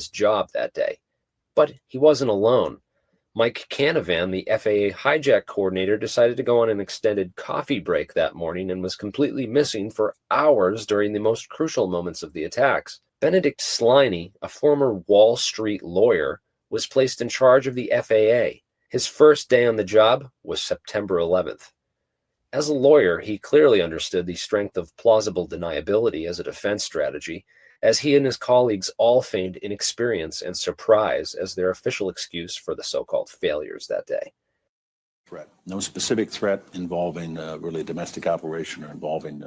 his job that day. But he wasn't alone. Mike Canavan, the FAA hijack coordinator, decided to go on an extended coffee break that morning and was completely missing for hours during the most crucial moments of the attacks. Benedict Sliney, a former Wall Street lawyer, was placed in charge of the FAA. His first day on the job was September 11th. As a lawyer, he clearly understood the strength of plausible deniability as a defense strategy, as he and his colleagues all feigned inexperience and surprise as their official excuse for the so-called failures that day. Threat. No specific threat involving really domestic operation or involving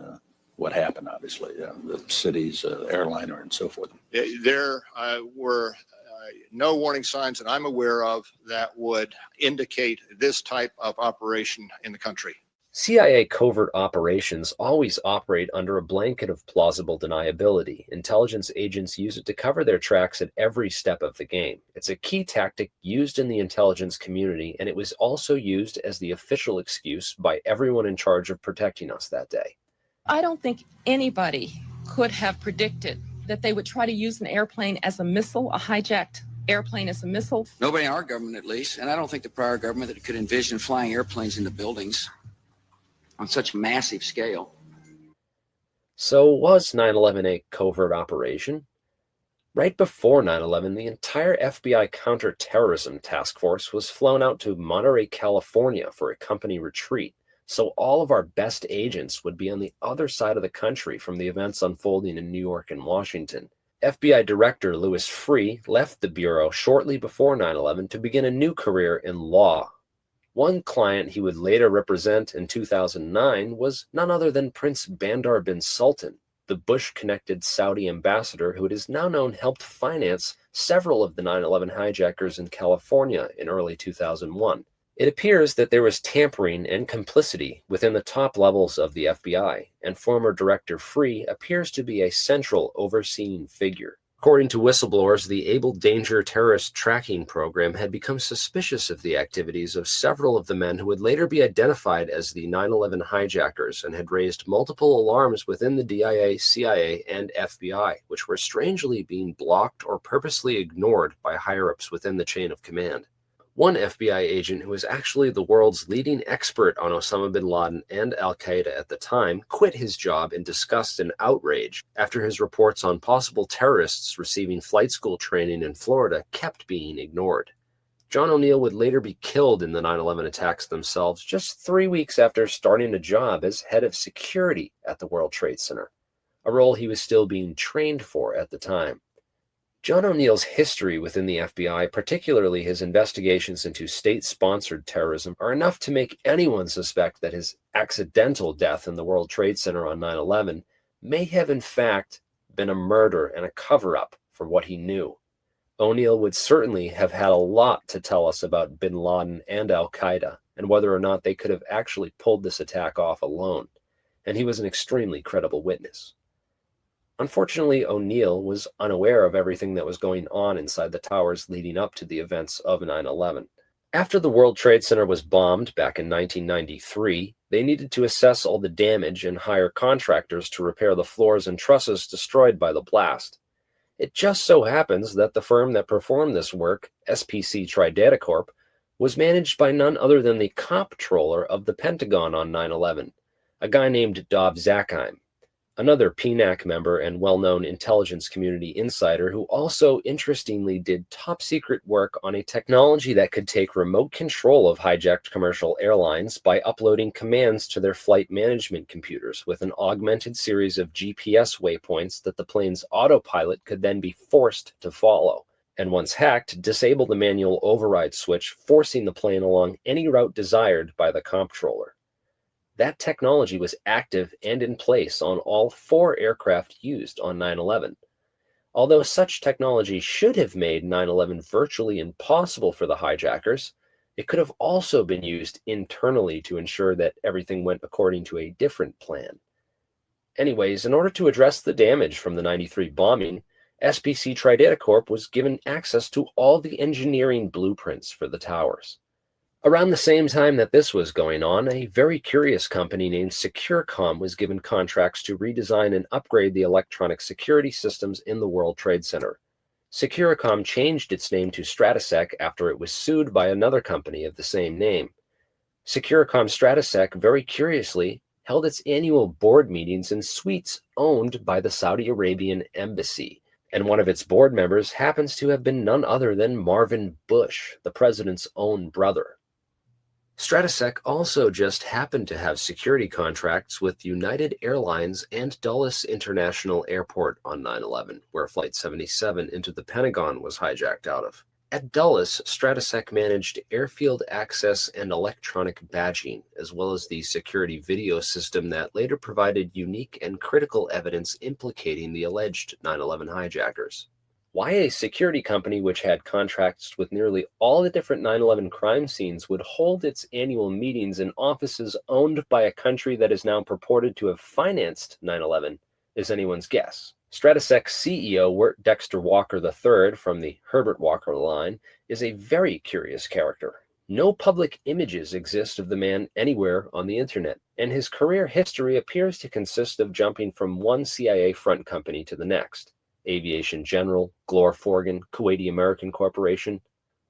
what happened, obviously, the city's airliner and so forth. There were no warning signs that I'm aware of that would indicate this type of operation in the country. CIA covert operations always operate under a blanket of plausible deniability. Intelligence agents use it to cover their tracks at every step of the game. It's a key tactic used in the intelligence community, and it was also used as the official excuse by everyone in charge of protecting us that day. I don't think anybody could have predicted that they would try to use an airplane as a missile, a hijacked airplane as a missile. Nobody in our government, at least, and I don't think the prior government that could envision flying airplanes into buildings on such massive scale. So was 9/11 a covert operation? Right before 9/11, the entire FBI counterterrorism task force was flown out to Monterey, California for a company retreat, so all of our best agents would be on the other side of the country from the events unfolding in New York and Washington. FBI Director Louis Freeh left the Bureau shortly before 9/11 to begin a new career in law. One client he would later represent in 2009 was none other than Prince Bandar bin Sultan, the Bush-connected Saudi ambassador who it is now known helped finance several of the 9/11 hijackers in California in early 2001. It appears that there was tampering and complicity within the top levels of the FBI, and former Director Freeh appears to be a central overseeing figure. According to whistleblowers, the Able Danger Terrorist Tracking Program had become suspicious of the activities of several of the men who would later be identified as the 9/11 hijackers and had raised multiple alarms within the DIA, CIA, and FBI, which were strangely being blocked or purposely ignored by higher-ups within the chain of command. One FBI agent who was actually the world's leading expert on Osama bin Laden and al-Qaeda at the time quit his job in disgust and outrage after his reports on possible terrorists receiving flight school training in Florida kept being ignored. John O'Neill would later be killed in the 9/11 attacks themselves just 3 weeks after starting a job as head of security at the World Trade Center, a role he was still being trained for at the time. John O'Neill's history within the FBI, particularly his investigations into state-sponsored terrorism, are enough to make anyone suspect that his accidental death in the World Trade Center on 9/11 may have in fact been a murder and a cover-up for what he knew. O'Neill would certainly have had a lot to tell us about bin Laden and al-Qaeda and whether or not they could have actually pulled this attack off alone, and he was an extremely credible witness. Unfortunately, O'Neill was unaware of everything that was going on inside the towers leading up to the events of 9/11. After the World Trade Center was bombed back in 1993, they needed to assess all the damage and hire contractors to repair the floors and trusses destroyed by the blast. It just so happens that the firm that performed this work, SPC Tridata Corp., was managed by none other than the comptroller of the Pentagon on 9/11, a guy named Dov Zakheim, another PNAC member and well-known intelligence community insider who also interestingly did top-secret work on a technology that could take remote control of hijacked commercial airlines by uploading commands to their flight management computers with an augmented series of GPS waypoints that the plane's autopilot could then be forced to follow, and once hacked, disable the manual override switch, forcing the plane along any route desired by the comptroller. That technology was active and in place on all 4 aircraft used on 9/11. Although such technology should have made 9/11 virtually impossible for the hijackers, it could have also been used internally to ensure that everything went according to a different plan. Anyways, in order to address the damage from the 93 bombing, SPC Tridata Corp was given access to all the engineering blueprints for the towers. Around the same time that this was going on, a very curious company named SecureCom was given contracts to redesign and upgrade the electronic security systems in the World Trade Center. Securicom changed its name to Stratesec after it was sued by another company of the same name. Securicom Stratesec, very curiously, held its annual board meetings in suites owned by the Saudi Arabian embassy, and one of its board members happens to have been none other than Marvin Bush, the president's own brother. Stratesec also just happened to have security contracts with United Airlines and Dulles International Airport on 9/11, where Flight 77 into the Pentagon was hijacked out of. At Dulles, Stratesec managed airfield access and electronic badging, as well as the security video system that later provided unique and critical evidence implicating the alleged 9/11 hijackers. Why a security company which had contracts with nearly all the different 9/11 crime scenes would hold its annual meetings in offices owned by a country that is now purported to have financed 9/11 is anyone's guess. Stratesec's CEO, Wirt Dexter Walker III, from the Herbert Walker line, is a very curious character. No public images exist of the man anywhere on the internet, and his career history appears to consist of jumping from one CIA front company to the next. Aviation General, Glor Forgan, Kuwaiti American Corporation.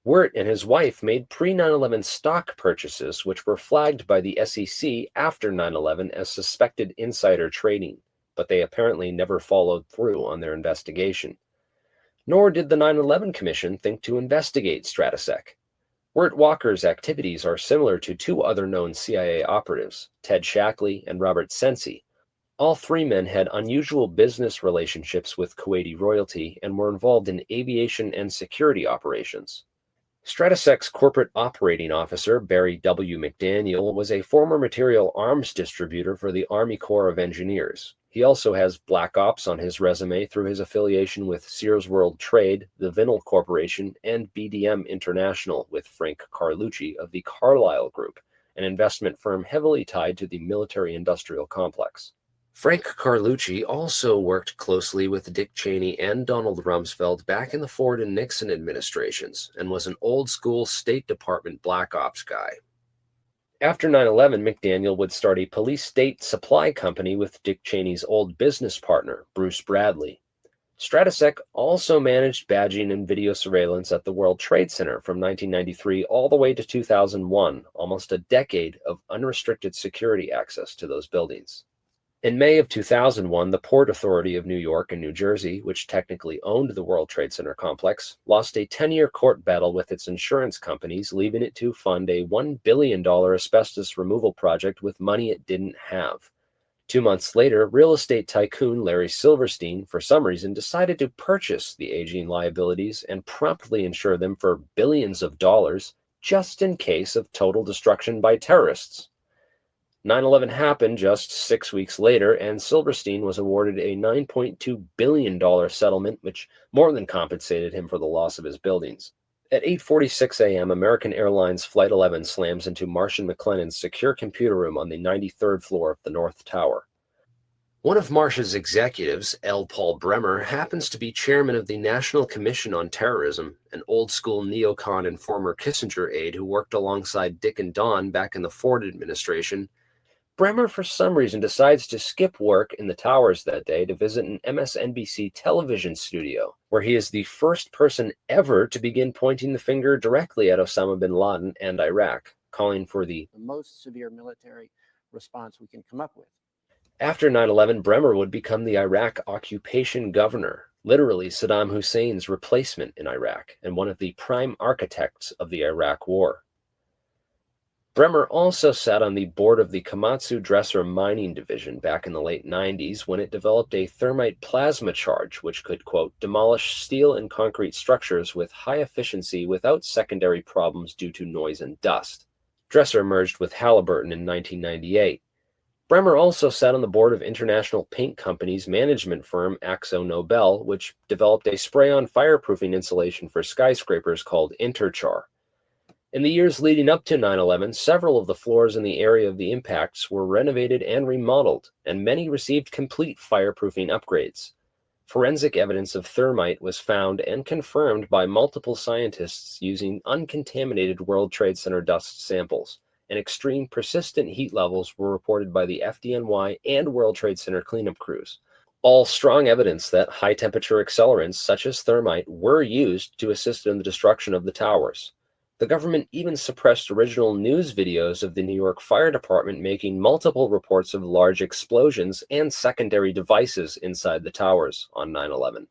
Wirt and his wife made pre-9/11 stock purchases which were flagged by the SEC after 9/11 as suspected insider trading, but they apparently never followed through on their investigation. Nor did the 9/11 Commission think to investigate Stratesec. Wirt Walker's activities are similar to two other known CIA operatives, Ted Shackley and Robert Sensi. All three men had unusual business relationships with Kuwaiti royalty and were involved in aviation and security operations. Stratesec's corporate operating officer, Barry W. McDaniel, was a former material arms distributor for the Army Corps of Engineers. He also has Black Ops on his resume through his affiliation with Sears World Trade, the Vinyl Corporation, and BDM International with Frank Carlucci of the Carlyle Group, an investment firm heavily tied to the military-industrial complex. Frank Carlucci also worked closely with Dick Cheney and Donald Rumsfeld back in the Ford and Nixon administrations and was an old-school State Department Black Ops guy. After 9/11, McDaniel would start a police state supply company with Dick Cheney's old business partner, Bruce Bradley. Stratesec also managed badging and video surveillance at the World Trade Center from 1993 all the way to 2001, almost a decade of unrestricted security access to those buildings. In May of 2001, the Port Authority of New York and New Jersey, which technically owned the World Trade Center complex, lost a 10-year court battle with its insurance companies, leaving it to fund a $1 billion asbestos removal project with money it didn't have. 2 months later, real estate tycoon Larry Silverstein, for some reason, decided to purchase the aging liabilities and promptly insure them for billions of dollars, just in case of total destruction by terrorists. 9/11 happened just 6 weeks later, and Silverstein was awarded a $9.2 billion settlement, which more than compensated him for the loss of his buildings. At 8:46 a.m., American Airlines Flight 11 slams into Marcian McLennan's secure computer room on the 93rd floor of the North Tower. One of Marcia's executives, L. Paul Bremer, happens to be chairman of the National Commission on Terrorism, an old-school neocon and former Kissinger aide who worked alongside Dick and Don back in the Ford administration. Bremer, for some reason, decides to skip work in the towers that day to visit an MSNBC television studio, where he is the first person ever to begin pointing the finger directly at Osama bin Laden and Iraq, calling for the most severe military response we can come up with. After 9/11, Bremer would become the Iraq occupation governor, literally Saddam Hussein's replacement in Iraq, and one of the prime architects of the Iraq War. Bremer also sat on the board of the Komatsu Dresser Mining Division back in the late 90s when it developed a thermite plasma charge which could, quote, demolish steel and concrete structures with high efficiency without secondary problems due to noise and dust. Dresser merged with Halliburton in 1998. Bremer also sat on the board of International Paint Company's management firm Akzo Nobel, which developed a spray-on fireproofing insulation for skyscrapers called Interchar. In the years leading up to 9/11, several of the floors in the area of the impacts were renovated and remodeled, and many received complete fireproofing upgrades. Forensic evidence of thermite was found and confirmed by multiple scientists using uncontaminated World Trade Center dust samples, and extreme persistent heat levels were reported by the FDNY and World Trade Center cleanup crews. all strong evidence that high-temperature accelerants such as thermite were used to assist in the destruction of the towers. The government even suppressed original news videos of the New York Fire Department making multiple reports of large explosions and secondary devices inside the towers on 9/11,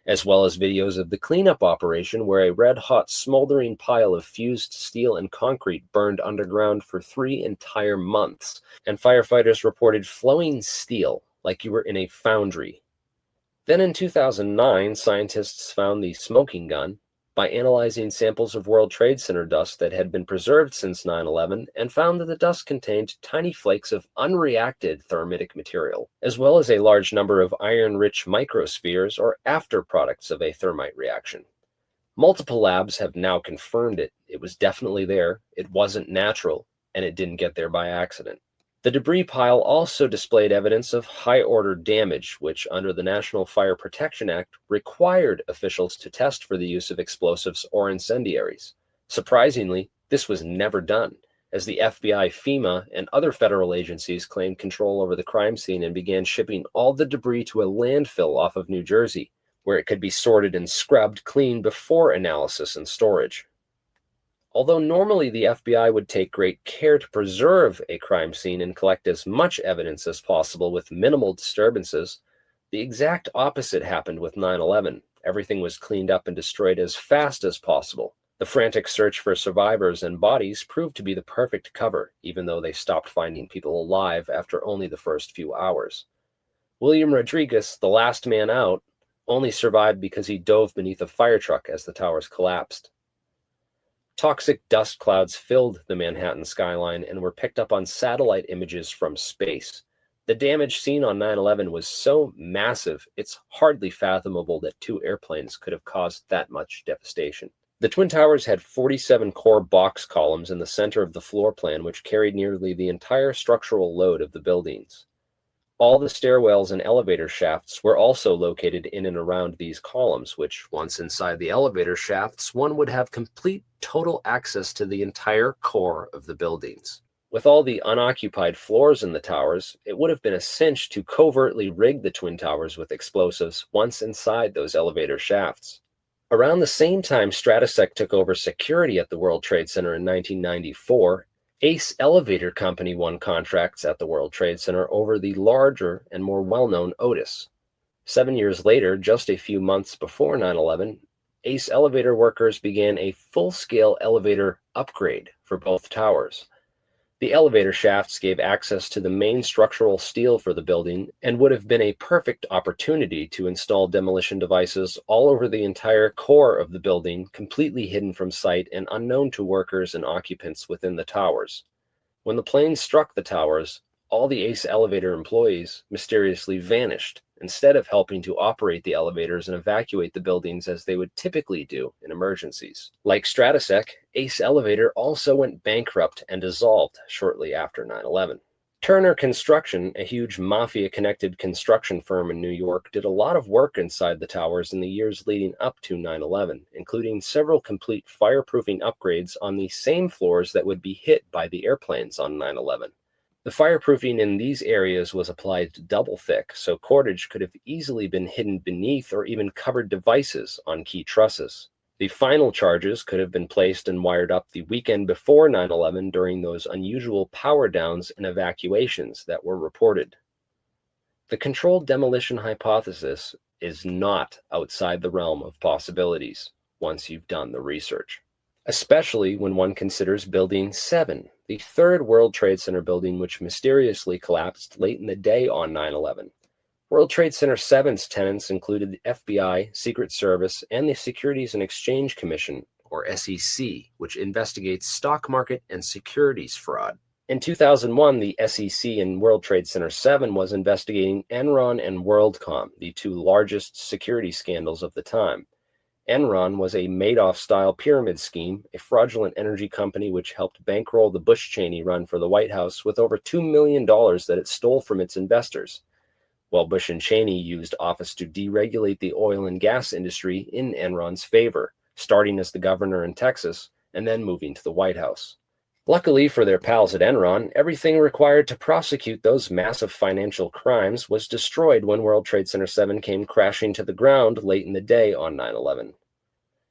as well as videos of the cleanup operation where a red-hot smoldering pile of fused steel and concrete burned underground for 3 entire months, and firefighters reported flowing steel like you were in a foundry. Then in 2009, scientists found the smoking gun by analyzing samples of World Trade Center dust that had been preserved since 9/11 and found that the dust contained tiny flakes of unreacted thermitic material, as well as a large number of iron-rich microspheres or after-products of a thermite reaction. Multiple labs have now confirmed it. It was definitely there, it wasn't natural, and it didn't get there by accident. The debris pile also displayed evidence of high-order damage, which, under the National Fire Protection Act, required officials to test for the use of explosives or incendiaries. Surprisingly, this was never done, as the FBI, FEMA, and other federal agencies claimed control over the crime scene and began shipping all the debris to a landfill off of New Jersey, where it could be sorted and scrubbed clean before analysis and storage. Although normally the FBI would take great care to preserve a crime scene and collect as much evidence as possible with minimal disturbances, the exact opposite happened with 9/11. Everything was cleaned up and destroyed as fast as possible. The frantic search for survivors and bodies proved to be the perfect cover, even though they stopped finding people alive after only the first few hours. William Rodriguez, the last man out, only survived because he dove beneath a fire truck as the towers collapsed. Toxic dust clouds filled the Manhattan skyline and were picked up on satellite images from space. The damage seen on 9/11 was so massive, it's hardly fathomable that 2 airplanes could have caused that much devastation. The Twin Towers had 47 core box columns in the center of the floor plan, which carried nearly the entire structural load of the buildings. All the stairwells and elevator shafts were also located in and around these columns, which, once inside the elevator shafts, one would have complete total access to the entire core of the buildings. With all the unoccupied floors in the towers, it would have been a cinch to covertly rig the Twin Towers with explosives once inside those elevator shafts. Around the same time Stratesec took over security at the World Trade Center in 1994, Ace Elevator Company won contracts at the World Trade Center over the larger and more well-known Otis. 7 years later, just a few months before 9/11, Ace Elevator workers began a full-scale elevator upgrade for both towers. The elevator shafts gave access to the main structural steel for the building and would have been a perfect opportunity to install demolition devices all over the entire core of the building, completely hidden from sight and unknown to workers and occupants within the towers. When the plane struck the towers, all the Ace Elevator employees mysteriously vanished, instead of helping to operate the elevators and evacuate the buildings as they would typically do in emergencies. Like Stratesec, Ace Elevator also went bankrupt and dissolved shortly after 9/11. Turner Construction, a huge mafia-connected construction firm in New York, did a lot of work inside the towers in the years leading up to 9/11, including several complete fireproofing upgrades on the same floors that would be hit by the airplanes on 9/11. The fireproofing in these areas was applied double thick, so cordage could have easily been hidden beneath or even covered devices on key trusses. The final charges could have been placed and wired up the weekend before 9/11 during those unusual power downs and evacuations that were reported. The controlled demolition hypothesis is not outside the realm of possibilities once you've done the research, especially when one considers Building 7, the third World Trade Center building which mysteriously collapsed late in the day on 9/11. World Trade Center 7's tenants included the FBI, Secret Service, and the Securities and Exchange Commission, or SEC, which investigates stock market and securities fraud. In 2001, the SEC in World Trade Center 7 was investigating Enron and WorldCom, the 2 largest security scandals of the time. Enron was a Madoff-style pyramid scheme, a fraudulent energy company which helped bankroll the Bush-Cheney run for the White House with over $2 million that it stole from its investors, while Bush and Cheney used office to deregulate the oil and gas industry in Enron's favor, starting as the governor in Texas and then moving to the White House. Luckily for their pals at Enron, everything required to prosecute those massive financial crimes was destroyed when World Trade Center 7 came crashing to the ground late in the day on 9/11.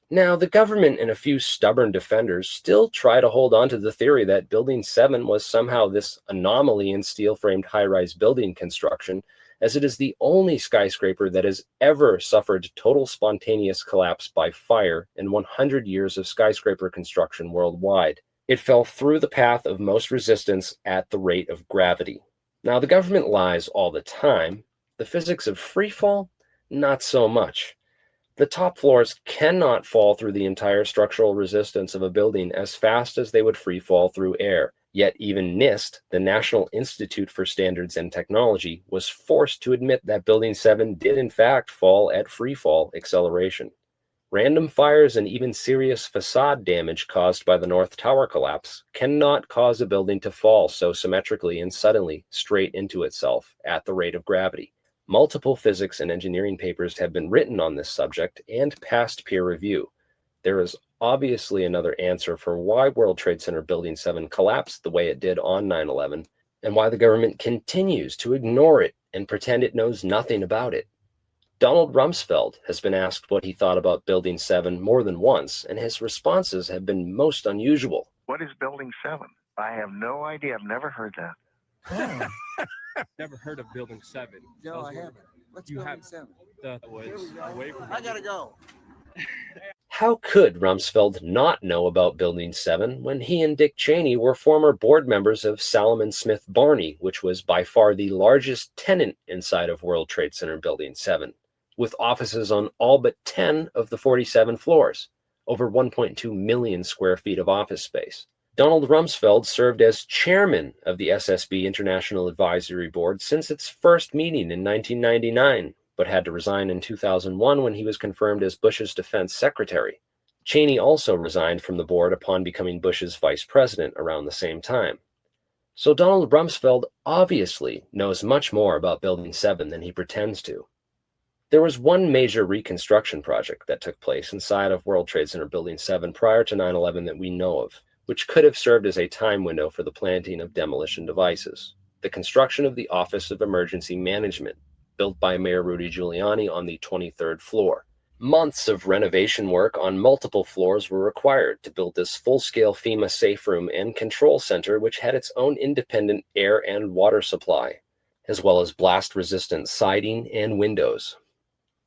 Now, the government and a few stubborn defenders still try to hold on to the theory that Building 7 was somehow this anomaly in steel-framed high-rise building construction, as it is the only skyscraper that has ever suffered total spontaneous collapse by fire in 100 years of skyscraper construction worldwide. It fell through the path of most resistance at the rate of gravity. Now, the government lies all the time. The physics of freefall, not so much. The top floors cannot fall through the entire structural resistance of a building as fast as they would free fall through air. Yet even NIST, the National Institute for Standards and Technology, was forced to admit that Building 7 did in fact fall at free fall acceleration. Random fires and even serious facade damage caused by the North Tower collapse cannot cause a building to fall so symmetrically and suddenly straight into itself at the rate of gravity. Multiple physics and engineering papers have been written on this subject and passed peer review. There is obviously another answer for why World Trade Center Building 7 collapsed the way it did on 9/11, and why the government continues to ignore it and pretend it knows nothing about it. Donald Rumsfeld has been asked what he thought about Building 7 more than once, and his responses have been most unusual. What is Building 7? I have no idea. I've never heard that. Oh. Never heard of Building 7. No, I haven't. What's Building 7? I gotta go. How could Rumsfeld not know about Building 7 when he and Dick Cheney were former board members of Salomon Smith Barney, which was by far the largest tenant inside of World Trade Center Building 7, with offices on all but 10 of the 47 floors, over 1.2 million square feet of office space. Donald Rumsfeld served as chairman of the SSB International Advisory Board since its first meeting in 1999, but had to resign in 2001 when he was confirmed as Bush's defense secretary. Cheney also resigned from the board upon becoming Bush's vice president around the same time. So Donald Rumsfeld obviously knows much more about Building 7 than he pretends to. There was one major reconstruction project that took place inside of World Trade Center Building 7 prior to 9/11 that we know of, which could have served as a time window for the planting of demolition devices. The construction of the Office of Emergency Management, built by Mayor Rudy Giuliani on the 23rd floor. Months of renovation work on multiple floors were required to build this full-scale FEMA safe room and control center, which had its own independent air and water supply, as well as blast-resistant siding and windows.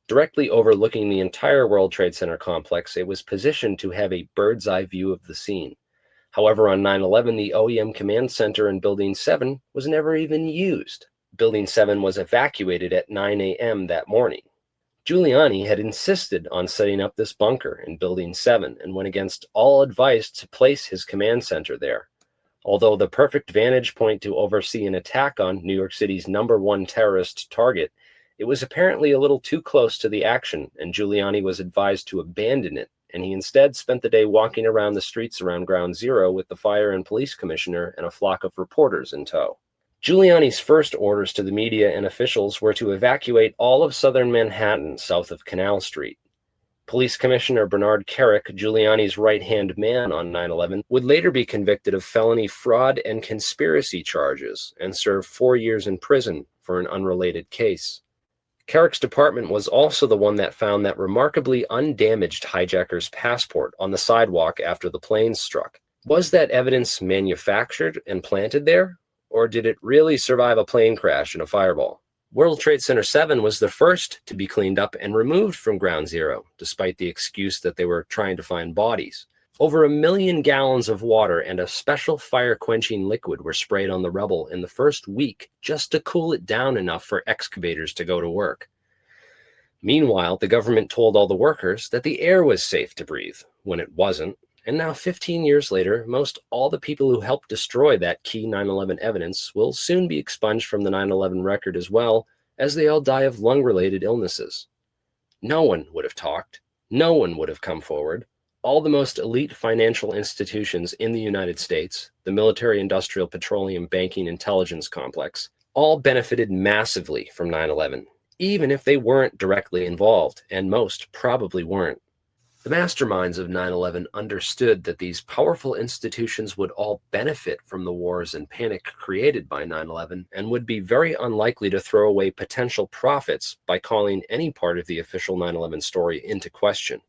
Directly overlooking the entire World Trade Center complex, it was positioned to have a bird's-eye view of the scene. However, on 9/11, the OEM command center in Building 7 was never even used. Building 7 was evacuated at 9 a.m. that morning. Giuliani had insisted on setting up this bunker in Building 7 and went against all advice to place his command center there. Although the perfect vantage point to oversee an attack on New York City's #1 terrorist target, it was apparently a little too close to the action, and Giuliani was advised to abandon it, and he instead spent the day walking around the streets around Ground Zero with the fire and police commissioner and a flock of reporters in tow. Giuliani's first orders to the media and officials were to evacuate all of southern Manhattan south of Canal Street. Police Commissioner Bernard Kerik, Giuliani's right-hand man on 9/11, would later be convicted of felony fraud and conspiracy charges and serve 4 years in prison for an unrelated case. Kerik's department was also the one that found that remarkably undamaged hijacker's passport on the sidewalk after the plane struck. Was that evidence manufactured and planted there, or did it really survive a plane crash and a fireball? World Trade Center 7 was the first to be cleaned up and removed from Ground Zero, despite the excuse that they were trying to find bodies. Over 1 million gallons of water and a special fire-quenching liquid were sprayed on the rubble in the first week just to cool it down enough for excavators to go to work. Meanwhile, the government told all the workers that the air was safe to breathe, when it wasn't. And now, 15 years later, most all the people who helped destroy that key 9/11 evidence will soon be expunged from the 9/11 record as well, as they all die of lung-related illnesses. No one would have talked. No one would have come forward. All the most elite financial institutions in the United States, the military-industrial petroleum banking intelligence complex, all benefited massively from 9/11, even if they weren't directly involved, and most probably weren't. The masterminds of 9/11 understood that these powerful institutions would all benefit from the wars and panic created by 9/11 and would be very unlikely to throw away potential profits by calling any part of the official 9/11 story into question.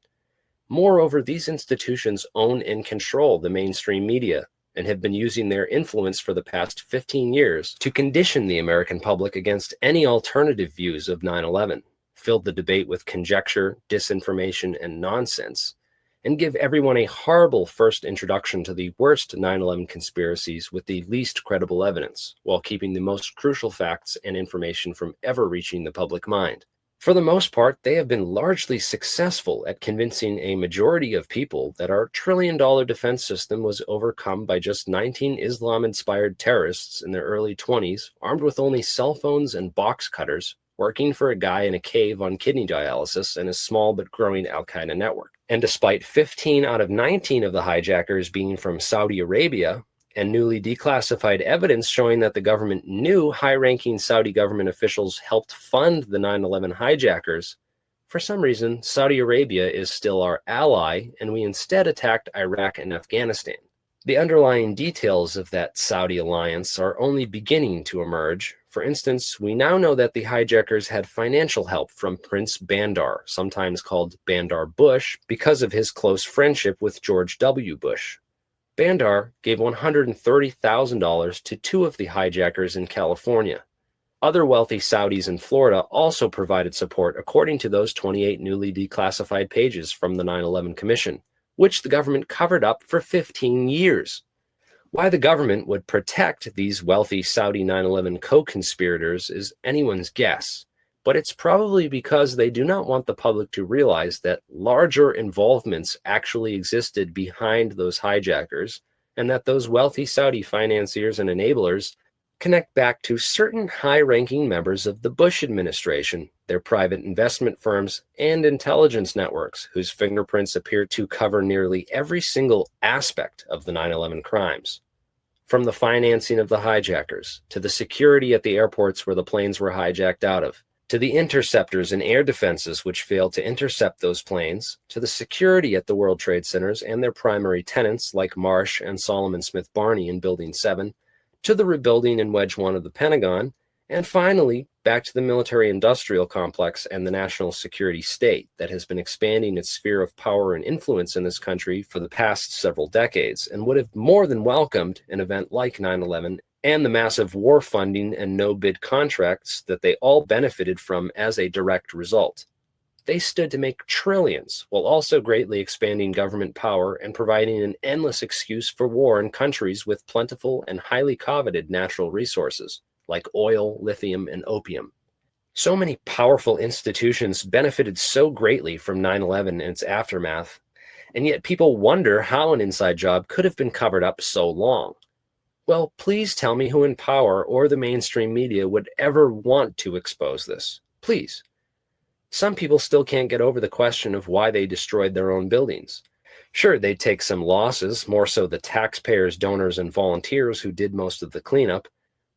Moreover, these institutions own and control the mainstream media and have been using their influence for the past 15 years to condition the American public against any alternative views of 9/11. Filled the debate with conjecture, disinformation, and nonsense, and give everyone a horrible first introduction to the worst 9/11 conspiracies with the least credible evidence, while keeping the most crucial facts and information from ever reaching the public mind. For the most part, they have been largely successful at convincing a majority of people that our trillion-dollar defense system was overcome by just 19 Islam-inspired terrorists in their early 20s, armed with only cell phones and box cutters, working for a guy in a cave on kidney dialysis and a small but growing Al-Qaeda network. And despite 15 out of 19 of the hijackers being from Saudi Arabia, and newly declassified evidence showing that the government knew high-ranking Saudi government officials helped fund the 9/11 hijackers, for some reason, Saudi Arabia is still our ally, and we instead attacked Iraq and Afghanistan. The underlying details of that Saudi alliance are only beginning to emerge. For instance, we now know that the hijackers had financial help from Prince Bandar, sometimes called Bandar Bush, because of his close friendship with George W. Bush. Bandar gave $130,000 to two of the hijackers in California. Other wealthy Saudis in Florida also provided support, according to those 28 newly declassified pages from the 9/11 Commission, which the government covered up for 15 years. Why the government would protect these wealthy Saudi 9/11 co-conspirators is anyone's guess, but it's probably because they do not want the public to realize that larger involvements actually existed behind those hijackers, and that those wealthy Saudi financiers and enablers connect back to certain high-ranking members of the Bush administration, their private investment firms, and intelligence networks, whose fingerprints appear to cover nearly every single aspect of the 9/11 crimes. From the financing of the hijackers, to the security at the airports where the planes were hijacked out of, to the interceptors and air defenses which failed to intercept those planes, to the security at the World Trade Centers and their primary tenants like Marsh and Solomon Smith Barney in Building 7, to the rebuilding in Wedge 1 of the Pentagon, and finally, back to the military-industrial complex and the national security state that has been expanding its sphere of power and influence in this country for the past several decades, and would have more than welcomed an event like 9/11 and the massive war funding and no-bid contracts that they all benefited from as a direct result. They stood to make trillions, while also greatly expanding government power and providing an endless excuse for war in countries with plentiful and highly coveted natural resources, like oil, lithium, and opium. So many powerful institutions benefited so greatly from 9/11 and its aftermath, and yet people wonder how an inside job could have been covered up so long. Well, please tell me who in power or the mainstream media would ever want to expose this. Please. Some people still can't get over the question of why they destroyed their own buildings. Sure, they'd take some losses, more so the taxpayers, donors, and volunteers who did most of the cleanup,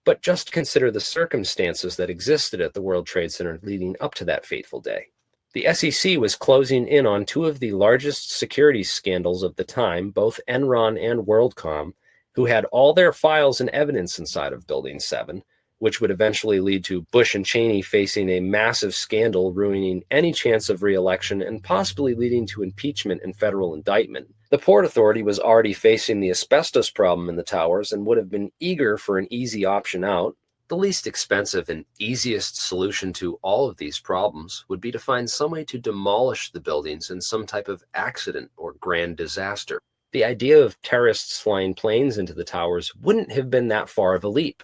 but just consider the circumstances that existed at the World Trade Center leading up to that fateful day. The SEC was closing in on two of the largest security scandals of the time, both Enron and WorldCom, who had all their files and evidence inside of Building 7, which would eventually lead to Bush and Cheney facing a massive scandal, ruining any chance of re-election and possibly leading to impeachment and federal indictment. The Port Authority was already facing the asbestos problem in the towers and would have been eager for an easy option out. The least expensive and easiest solution to all of these problems would be to find some way to demolish the buildings in some type of accident or grand disaster. The idea of terrorists flying planes into the towers wouldn't have been that far of a leap.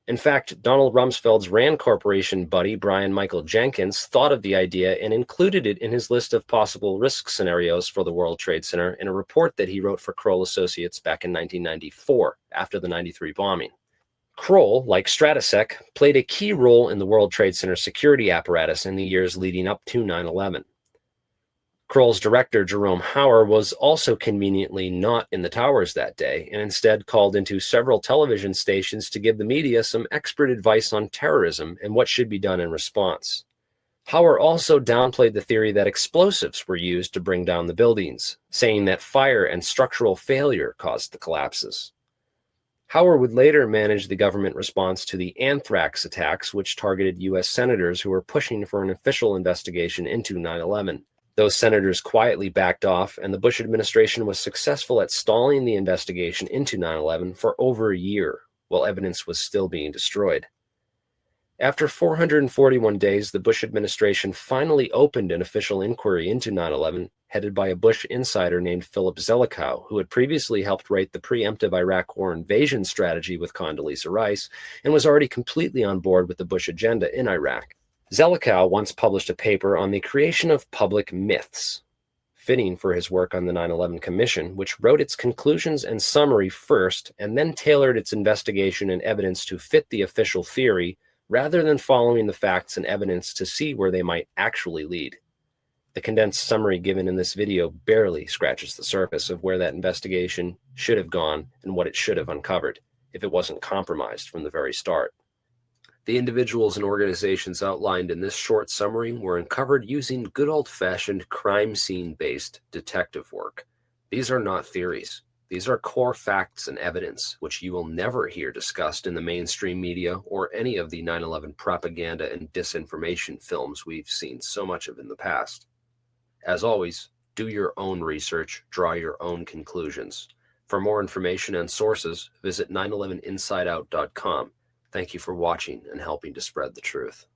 In fact, Donald Rumsfeld's Rand Corporation buddy, Brian Michael Jenkins, thought of the idea and included it in his list of possible risk scenarios for the World Trade Center in a report that he wrote for Kroll Associates back in 1994, after the 93 bombing. Kroll, like Stratesec, played a key role in the World Trade Center security apparatus in the years leading up to 9/11. Kroll's director, Jerome Hauer, was also conveniently not in the towers that day and instead called into several television stations to give the media some expert advice on terrorism and what should be done in response. Hauer also downplayed the theory that explosives were used to bring down the buildings, saying that fire and structural failure caused the collapses. Hauer would later manage the government response to the anthrax attacks, which targeted U.S. senators who were pushing for an official investigation into 9/11. Those senators quietly backed off, and the Bush administration was successful at stalling the investigation into 9/11 for over a year, while evidence was still being destroyed. After 441 days, the Bush administration finally opened an official inquiry into 9/11, headed by a Bush insider named Philip Zelikow, who had previously helped write the preemptive Iraq war invasion strategy with Condoleezza Rice and was already completely on board with the Bush agenda in Iraq. Zelikow once published a paper on the creation of public myths, fitting for his work on the 9/11 Commission, which wrote its conclusions and summary first and then tailored its investigation and evidence to fit the official theory, rather than following the facts and evidence to see where they might actually lead. The condensed summary given in this video barely scratches the surface of where that investigation should have gone and what it should have uncovered, if it wasn't compromised from the very start. The individuals and organizations outlined in this short summary were uncovered using good old-fashioned crime scene-based detective work. These are not theories. These are core facts and evidence, which you will never hear discussed in the mainstream media or any of the 9/11 propaganda and disinformation films we've seen so much of in the past. As always, do your own research, draw your own conclusions. For more information and sources, visit 911insideout.com. Thank you for watching and helping to spread the truth.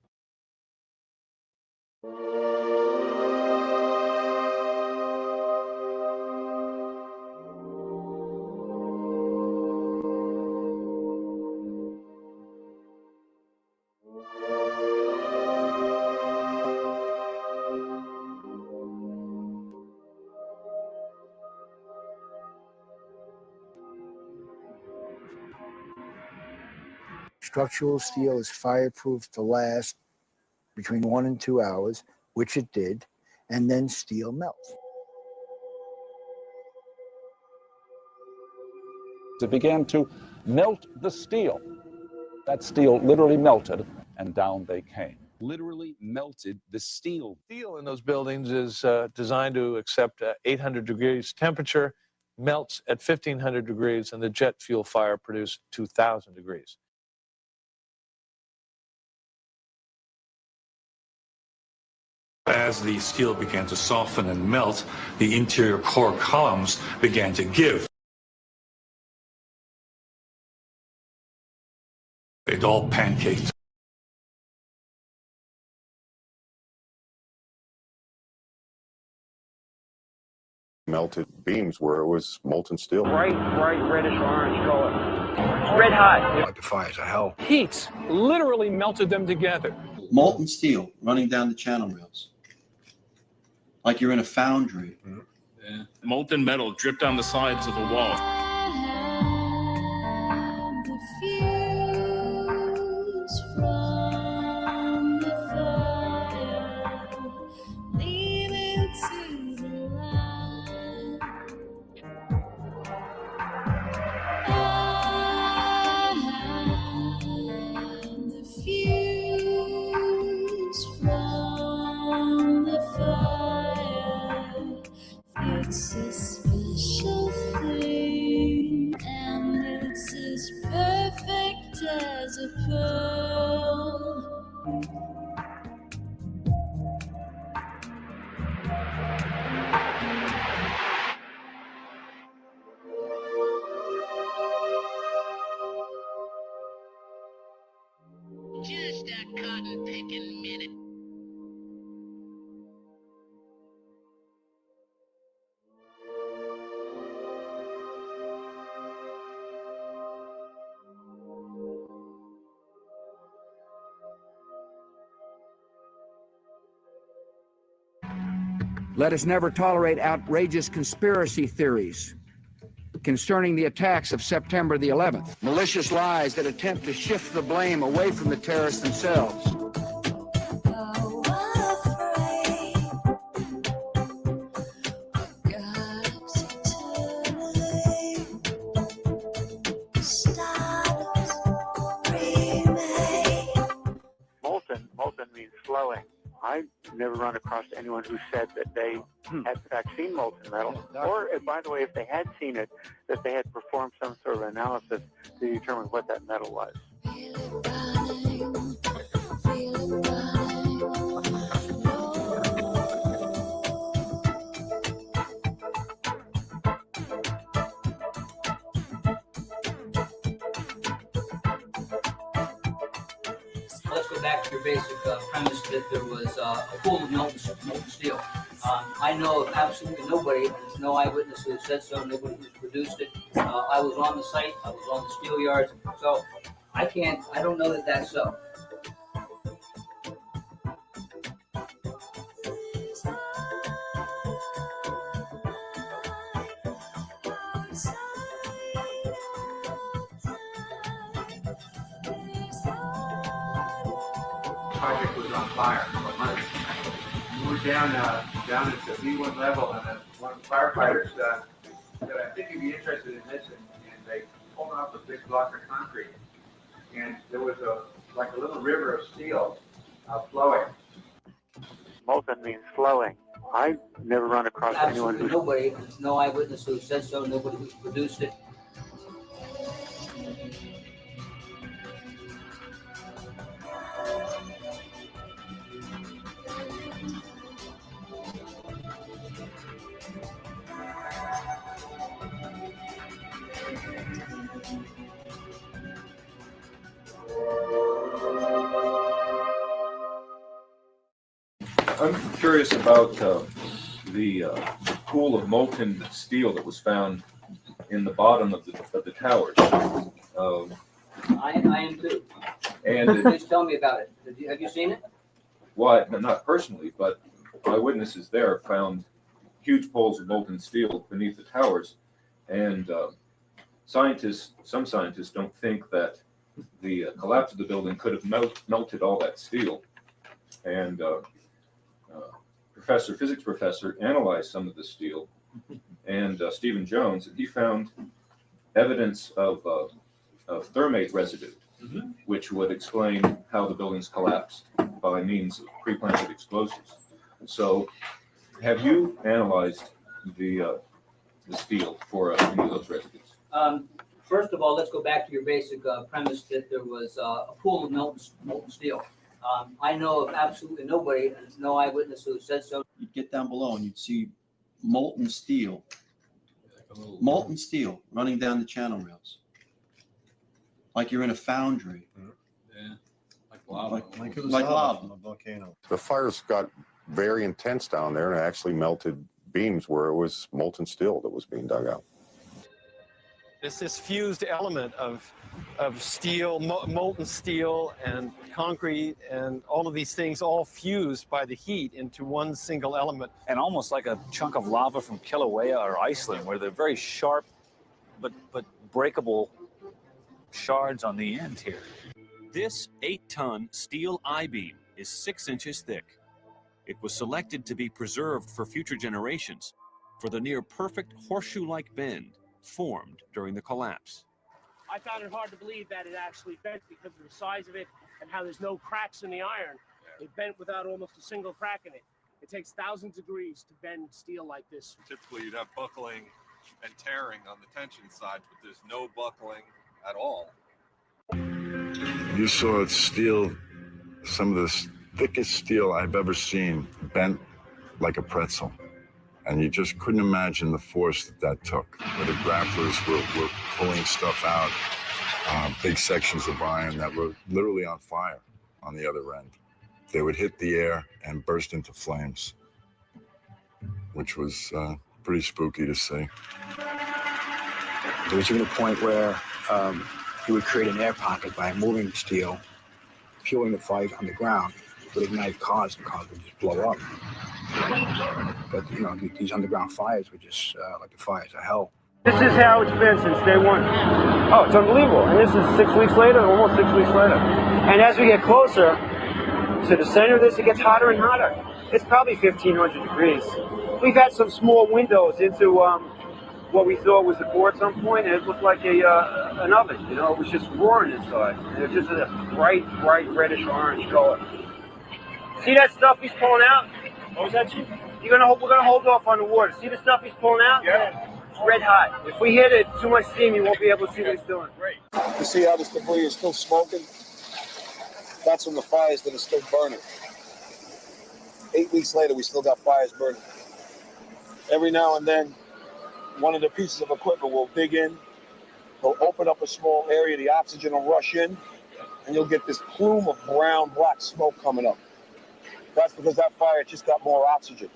Structural steel is fireproof to last between 1 and 2 hours, which it did, and then steel melts. It began to melt the steel. That steel literally melted, and down they came. Literally melted the steel. Steel in those buildings is designed to accept 800 degrees temperature, melts at 1500 degrees, and the jet fuel fire produced 2000 degrees. As the steel began to soften and melt, the interior core columns began to give. It all pancaked. Melted beams where it was molten steel. Bright reddish orange color. Red hot. Like the fires of hell. Heat literally melted them together. Molten steel running down the channel rails. Like you're in a foundry. Mm-hmm. Yeah. Molten metal dripped down the sides of the wall. It's a special thing, and it's as perfect as a pearl. Just a cotton-picking minute. Let us never tolerate outrageous conspiracy theories concerning the attacks of September the 11th. Malicious lies that attempt to shift the blame away from the terrorists themselves. Molten means flowing. I never run across anyone who said that they had in fact seen molten metal, or, by the way, if they had seen it, that they had performed some sort of analysis to determine what that metal was. Let's go back to your basic premise that there was a pool of molten steel. I know of absolutely nobody, and there's no eyewitness who said so, nobody who's produced it. I was on the site, I was on the steel yards, so I don't know that that's so. Project was on fire for months. We were down at the B1 level, and one of the firefighters said, I think you'd be interested in this, and they pulled off a big block of concrete, and there was like a little river of steel flowing. Molten means flowing. I've never run across anyone who... Nobody, and there's no eyewitness who said so, nobody who's produced it. I'm curious about the pool of molten steel that was found in the bottom of the towers. I am too. And Please tell me about it. Have you seen it? Well, not personally, but eyewitnesses there found huge pools of molten steel beneath the towers, and some scientists don't think that the collapse of the building could have melted all that steel. And physics professor analyzed some of the steel, and Stephen Jones, and he found evidence of thermate residue, which would explain how the buildings collapsed by means of pre-planted explosives. So, have you analyzed the steel for any of those residues? First of all, let's go back to your basic premise that there was a pool of molten steel. I know of absolutely nobody, and there's no eyewitness who said so. You'd get down below and you'd see molten steel running down the channel rails, like you're in a foundry. Yeah, like lava. Like lava. From a volcano. The fires got very intense down there, and it actually melted beams where it was molten steel that was being dug out. This fused element of steel, molten steel and concrete and all of these things all fused by the heat into one single element. And almost like a chunk of lava from Kilauea or Iceland, where they're very sharp but breakable shards on the end here. This 8-ton steel I-beam is 6 inches thick. It was selected to be preserved for future generations for the near-perfect horseshoe-like bend formed during the collapse. I found it hard to believe that it actually bent because of the size of it and how there's no cracks in the iron. It bent without almost a single crack in it. It takes thousands of degrees to bend steel like this. Typically, you'd have buckling and tearing on the tension side, but there's no buckling at all. You saw steel, some of the thickest steel I've ever seen, bent like a pretzel. And you just couldn't imagine the force that took. Where the grapplers were pulling stuff out, big sections of iron that were literally on fire on the other end. They would hit the air and burst into flames, which was pretty spooky to see. There was even a point where you would create an air pocket by moving steel, fueling the fire on the ground, would ignite cars, and cars would just blow up. But, you know, these underground fires were just like the fires of hell. This is how it's been since day one. Oh, it's unbelievable. And this is 6 weeks later, almost 6 weeks later. And as we get closer to the center of this, it gets hotter and hotter. It's probably 1,500 degrees. We've had some small windows into what we thought was a core at some point, and it looked like an oven. You know, it was just roaring inside. It was just a bright reddish orange color. See that stuff he's pulling out? What was that, Chief? We're gonna hold off on the water. See the stuff he's pulling out? Yeah. It's red hot. If we hit it too much steam, you won't be able to see what he's doing. Great. You see how this debris is still smoking? That's from the fires that are still burning. 8 weeks later, we still got fires burning. Every now and then, one of the pieces of equipment will dig in, they'll open up a small area, the oxygen will rush in, and you'll get this plume of brown, black smoke coming up. That's because that fire just got more oxygen.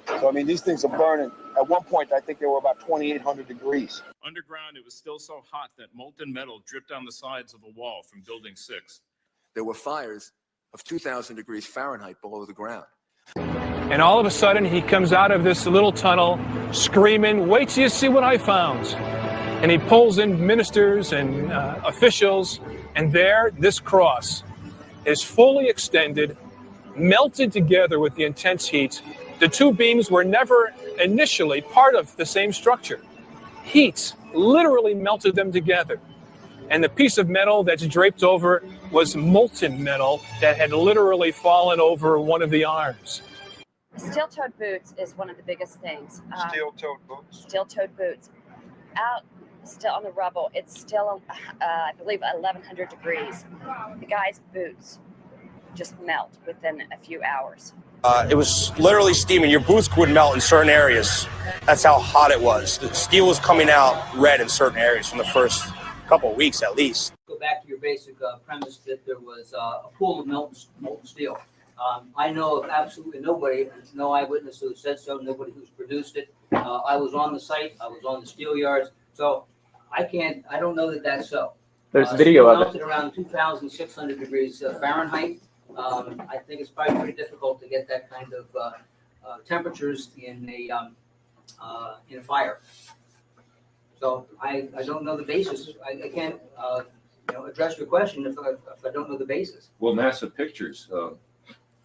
So, I mean, these things are burning. At one point, I think they were about 2,800 degrees. Underground, it was still so hot that molten metal dripped down the sides of a wall from Building 6. There were fires of 2,000 degrees Fahrenheit below the ground. And all of a sudden, he comes out of this little tunnel screaming, "Wait till you see what I found." And he pulls in ministers and officials, and there, this cross is fully extended, melted together with the intense heat. The two beams were never initially part of the same structure. Heat literally melted them together. And the piece of metal that's draped over was molten metal that had literally fallen over one of the arms. Steel-toed boots is one of the biggest things. Steel-toed boots? Steel-toed boots. Out still on the rubble, it's still, I believe, 1,100 degrees. The guy's boots just melt within a few hours. It was literally steaming. Your boots would melt in certain areas. That's how hot it was. The steel was coming out red in certain areas from the first couple of weeks at least. Go back to your basic premise that there was a pool of molten steel. I know of absolutely nobody, no eyewitness who said so, nobody who's produced it. I was on the site, I was on the steel yards, so I don't know that that's so. There's video of it. Melted around 2,600 degrees Fahrenheit. I think it's probably pretty difficult to get that kind of temperatures in a fire. So I don't know the basis. I can't address your question if I don't know the basis. Well, NASA pictures,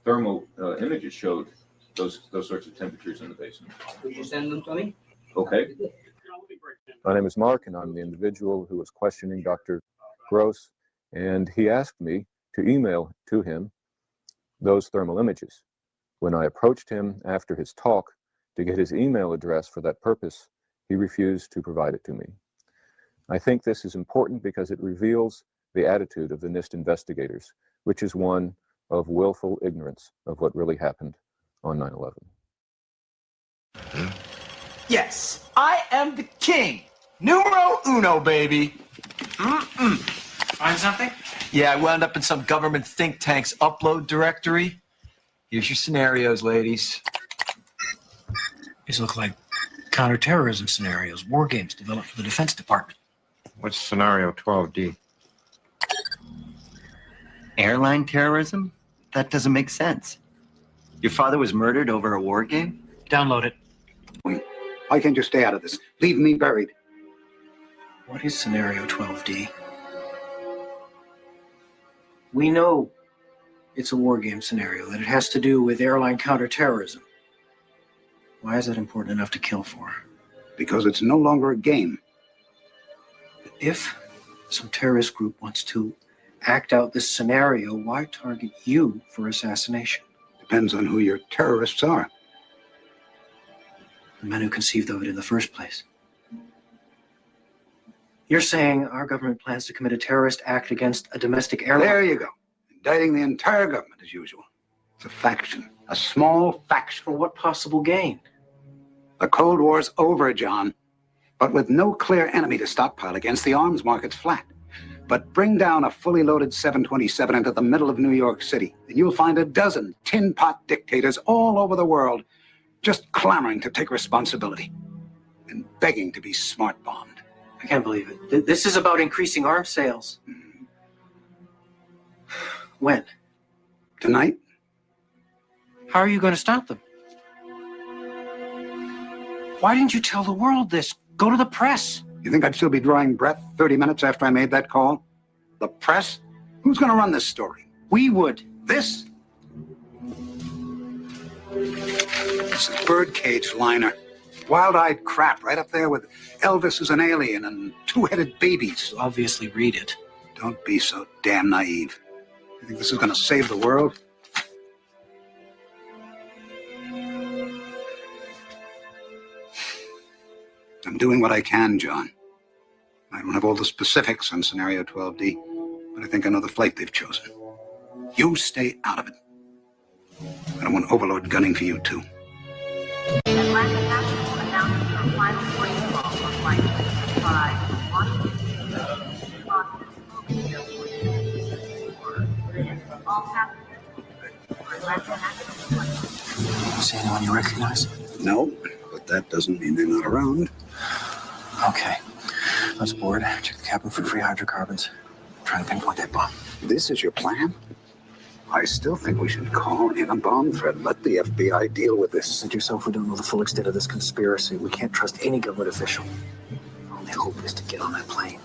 thermal images showed those sorts of temperatures in the basement. Would you send them to me? Okay. My name is Mark, and I'm the individual who was questioning Dr. Gross, and he asked me to email to him those thermal images. When I approached him after his talk to get his email address for that purpose, he refused to provide it to me. I think this is important because it reveals the attitude of the NIST investigators, which is one of willful ignorance of what really happened on 9/11. Yes, I am the king. Numero uno, baby. Find something? Yeah, I wound up in some government think tank's upload directory. Here's your scenarios, ladies. These look like counterterrorism scenarios, war games developed for the Defense Department. What's scenario 12D? Airline terrorism? That doesn't make sense. Your father was murdered over a war game? Download it. Why can't you stay out of this? Leave me buried. What is scenario 12D? We know it's a war game scenario, that it has to do with airline counterterrorism. Why is that important enough to kill for? Because it's no longer a game. If some terrorist group wants to act out this scenario, why target you for assassination? Depends on who your terrorists are. The men who conceived of it in the first place. You're saying our government plans to commit a terrorist act against a domestic airline? There you go. Indicting the entire government as usual. It's a faction. A small faction. For what possible gain? The Cold War's over, John. But with no clear enemy to stockpile against, the arms market's flat. But bring down a fully loaded 727 into the middle of New York City, and you'll find a dozen tin pot dictators all over the world just clamoring to take responsibility and begging to be smart bombed. I can't believe it. This is about increasing arms sales. When? Tonight? How are you going to stop them? Why didn't you tell the world this? Go to the press. You think I'd still be drawing breath 30 minutes after I made that call? The press? Who's going to run this story? We would. This? It's a birdcage liner. Wild-eyed crap right up there with Elvis as an alien and two-headed babies. You obviously read it. Don't be so damn naive. You think this is going to save the world? I'm doing what I can, John. I don't have all the specifics on Scenario 12D, but I think I know the flight they've chosen. You stay out of it. I don't want Overlord gunning for you, too. See anyone you recognize? No, but that doesn't mean they're not around. Okay. Let's board. Check the cabin for free hydrocarbons. Try and pinpoint that bomb. This is your plan? I still think we should call in a bomb threat. Let the FBI deal with this. Said yourself, we don't know the full extent of this conspiracy. We can't trust any government official. Our only hope is to get on that plane.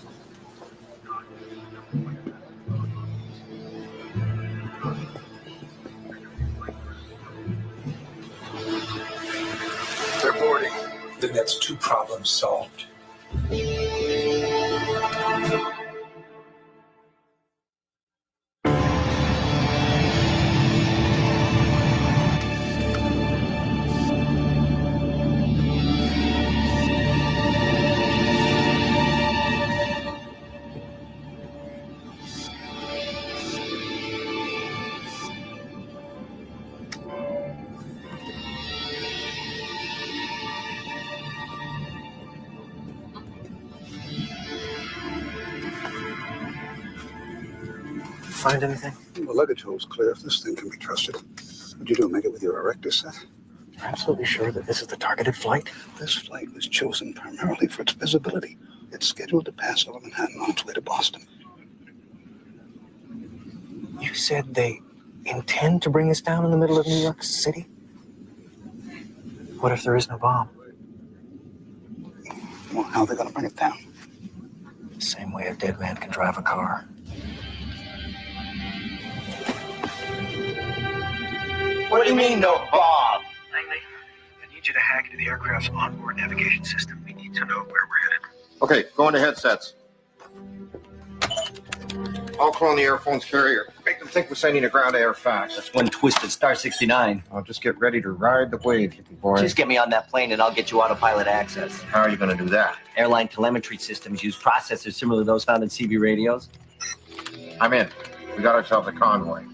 They're boarding. Then that's 2 problems solved. Find anything? The luggage hole's clear if this thing can be trusted. What'd you do, make it with your erector set? You're absolutely sure that this is the targeted flight? This flight was chosen primarily for its visibility. It's scheduled to pass over Manhattan on its way to Boston. You said they intend to bring us down in the middle of New York City? What if there is no bomb? Well, how are they going to bring it down? The same way a dead man can drive a car. What do you mean, no bomb? Langley, I need you to hack into the aircraft's onboard navigation system. We need to know where we're headed. Okay, go into headsets. I'll clone the airphone's carrier. Make them think we're sending a ground air fax. That's one twisted star 69. I'll just get ready to ride the wave, hippie boy. Just get me on that plane and I'll get you autopilot access. How are you going to do that? Airline telemetry systems use processors similar to those found in CB radios. I'm in. We got ourselves a convoy.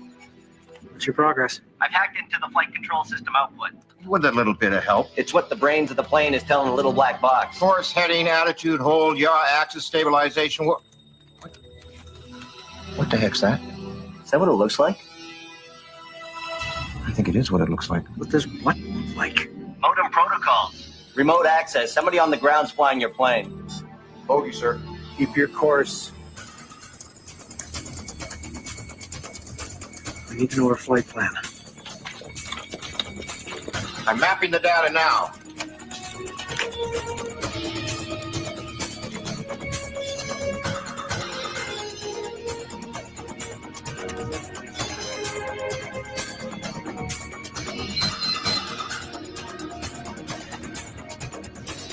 What's your progress? I've hacked into the flight control system output. With a little bit of help. It's what the brains of the plane is telling the little black box. Course, heading, attitude, hold, yaw, axis, stabilization. What the heck's that? Is that what it looks like? I think it is what it looks like. What does what look like? Modem protocols. Remote access. Somebody on the ground's flying your plane. Bogey, sir. Keep your course. We need to know our flight plan. I'm mapping the data now.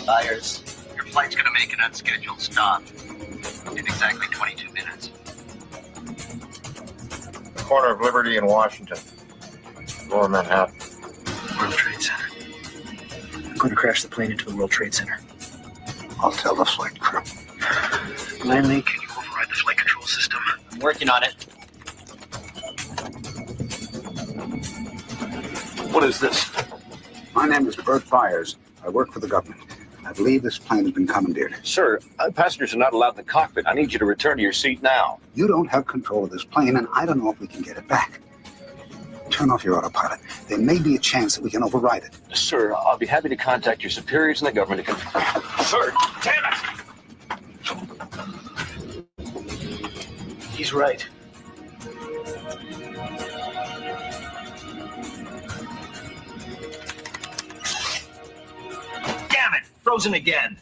Liars. Your flight's gonna make an unscheduled stop in exactly 22 minutes. Corner of Liberty and Washington. Lower Manhattan. World Trade Center. I'm going to crash the plane into the World Trade Center. I'll tell the flight crew. Langley, can you override the flight control system? I'm working on it. What is this? My name is Bert Byers. I work for the government. I believe this plane has been commandeered. Sir, passengers are not allowed in the cockpit. I need you to return to your seat now. You don't have control of this plane, and I don't know if we can get it back. Turn off your autopilot. There may be a chance that we can override it. Sir, I'll be happy to contact your superiors in the government to confirm. Sir, damn it! He's right. Damn it! Frozen again.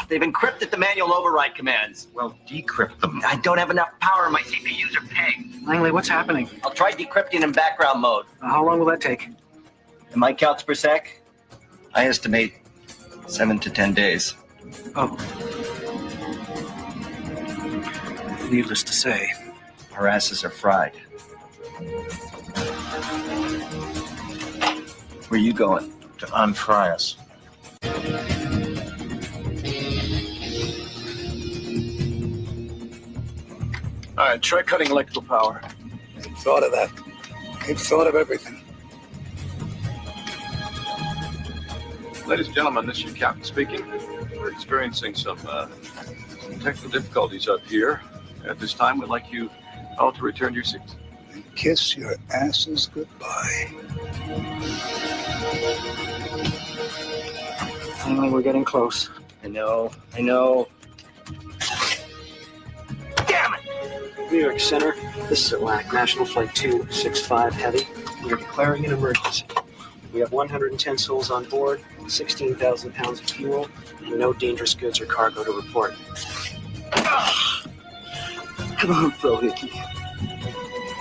They've encrypted the manual override commands. Well, decrypt them. I don't have enough power. My CPUs are pegged. Langley, what's happening? I'll try decrypting in background mode. How long will that take? In my counts per sec, I estimate 7 to 10 days. Oh. Needless to say, our asses are fried. Where are you going? To unfry us. All right, try cutting electrical power. They've thought of that. They've thought of everything. Ladies and gentlemen, this is your captain speaking. We're experiencing some technical difficulties up here. At this time, we'd like you all to return to your seats. And kiss your asses goodbye. Finally, we're getting close. I know. Damn it! New York Center, this is Atlantic National Flight 265 Heavy. We are declaring an emergency. We have 110 souls on board, 16,000 pounds of fuel, and no dangerous goods or cargo to report. Come on, Phil Hickey.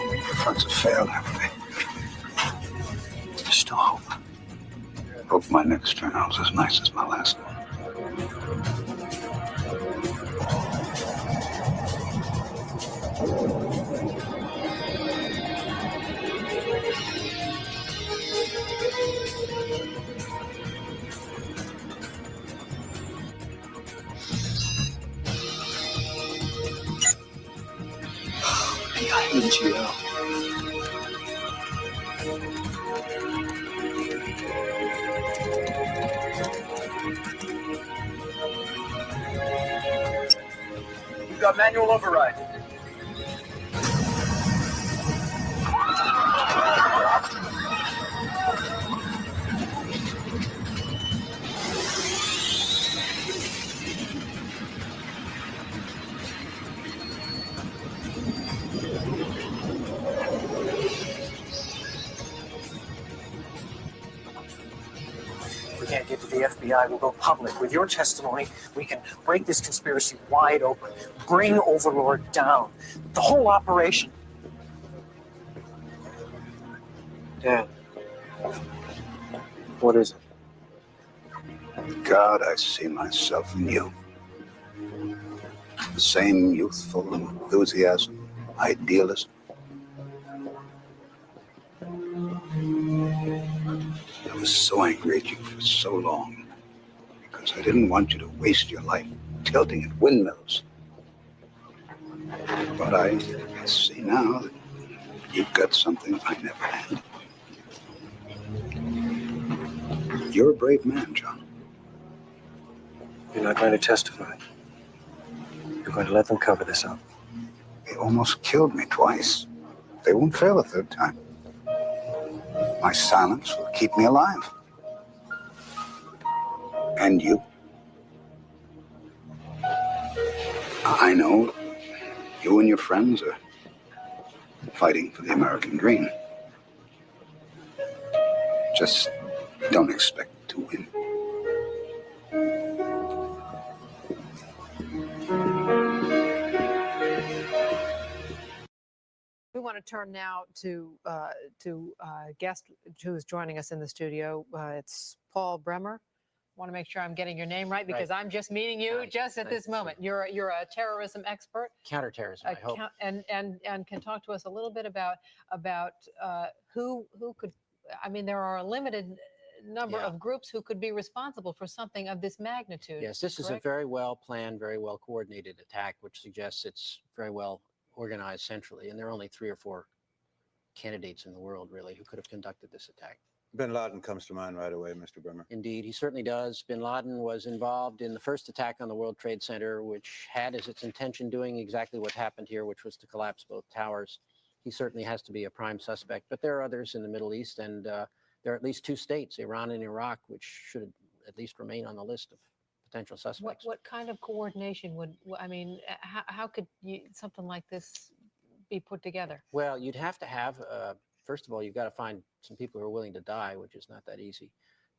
Your fronts have failed, haven't they? There's still hope. Hope my next turnout's as nice as my last one. NGO. You've got manual override. If we can't get to the FBI, we'll go public. With your testimony, we can break this conspiracy wide open, bring Overlord down. The whole operation. Dad, what is it? God, I see myself in you. The same youthful enthusiasm, idealism. I was so angry at you for so long because I didn't want you to waste your life tilting at windmills. But I see now that you've got something I never had. You're a brave man, John. You're not going to testify. You're going to let them cover this up. They almost killed me twice. They won't fail a third time. My silence will keep me alive. And you. I know you and your friends are fighting for the American dream. Just don't expect to win. We want to turn now to a guest who is joining us in the studio. It's Paul Bremer. I want to make sure I'm getting your name right because I'm just meeting you just at this moment. You're a terrorism expert, Counterterrorism, I hope. And can talk to us a little bit about who could. I mean, there are a limited number of groups who could be responsible for something of this magnitude. Yes, this is a very well planned, very well coordinated attack, which suggests it's very well organized centrally. And there are only 3 or 4 candidates in the world, really, who could have conducted this attack. Bin Laden comes to mind right away, Mr. Bremer. Indeed, he certainly does. Bin Laden was involved in the first attack on the World Trade Center, which had as its intention doing exactly what happened here, which was to collapse both towers. He certainly has to be a prime suspect, but there are others in the Middle East, and there are at least 2 states, Iran and Iraq, which should at least remain on the list of potential suspects. What kind of coordination would, I mean, how could something like this be put together? Well, you'd have to have, first of all, you've got to find some people who are willing to die, which is not that easy.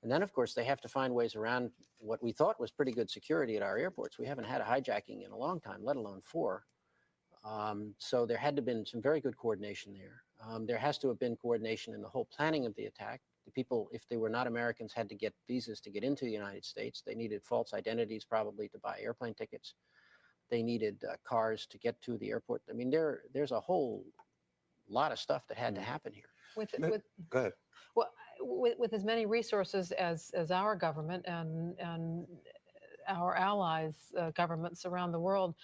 And then, of course, they have to find ways around what we thought was pretty good security at our airports. We haven't had a hijacking in a long time, let alone 4. So there had to have been some very good coordination there. There has to have been coordination in the whole planning of the attack. The people, if they were not Americans, had to get visas to get into the United States. They needed false identities probably to buy airplane tickets. They needed cars to get to the airport. I mean, there's a whole lot of stuff that had to happen here. Go ahead. Well, with as many resources as our government and our allies' governments around the world,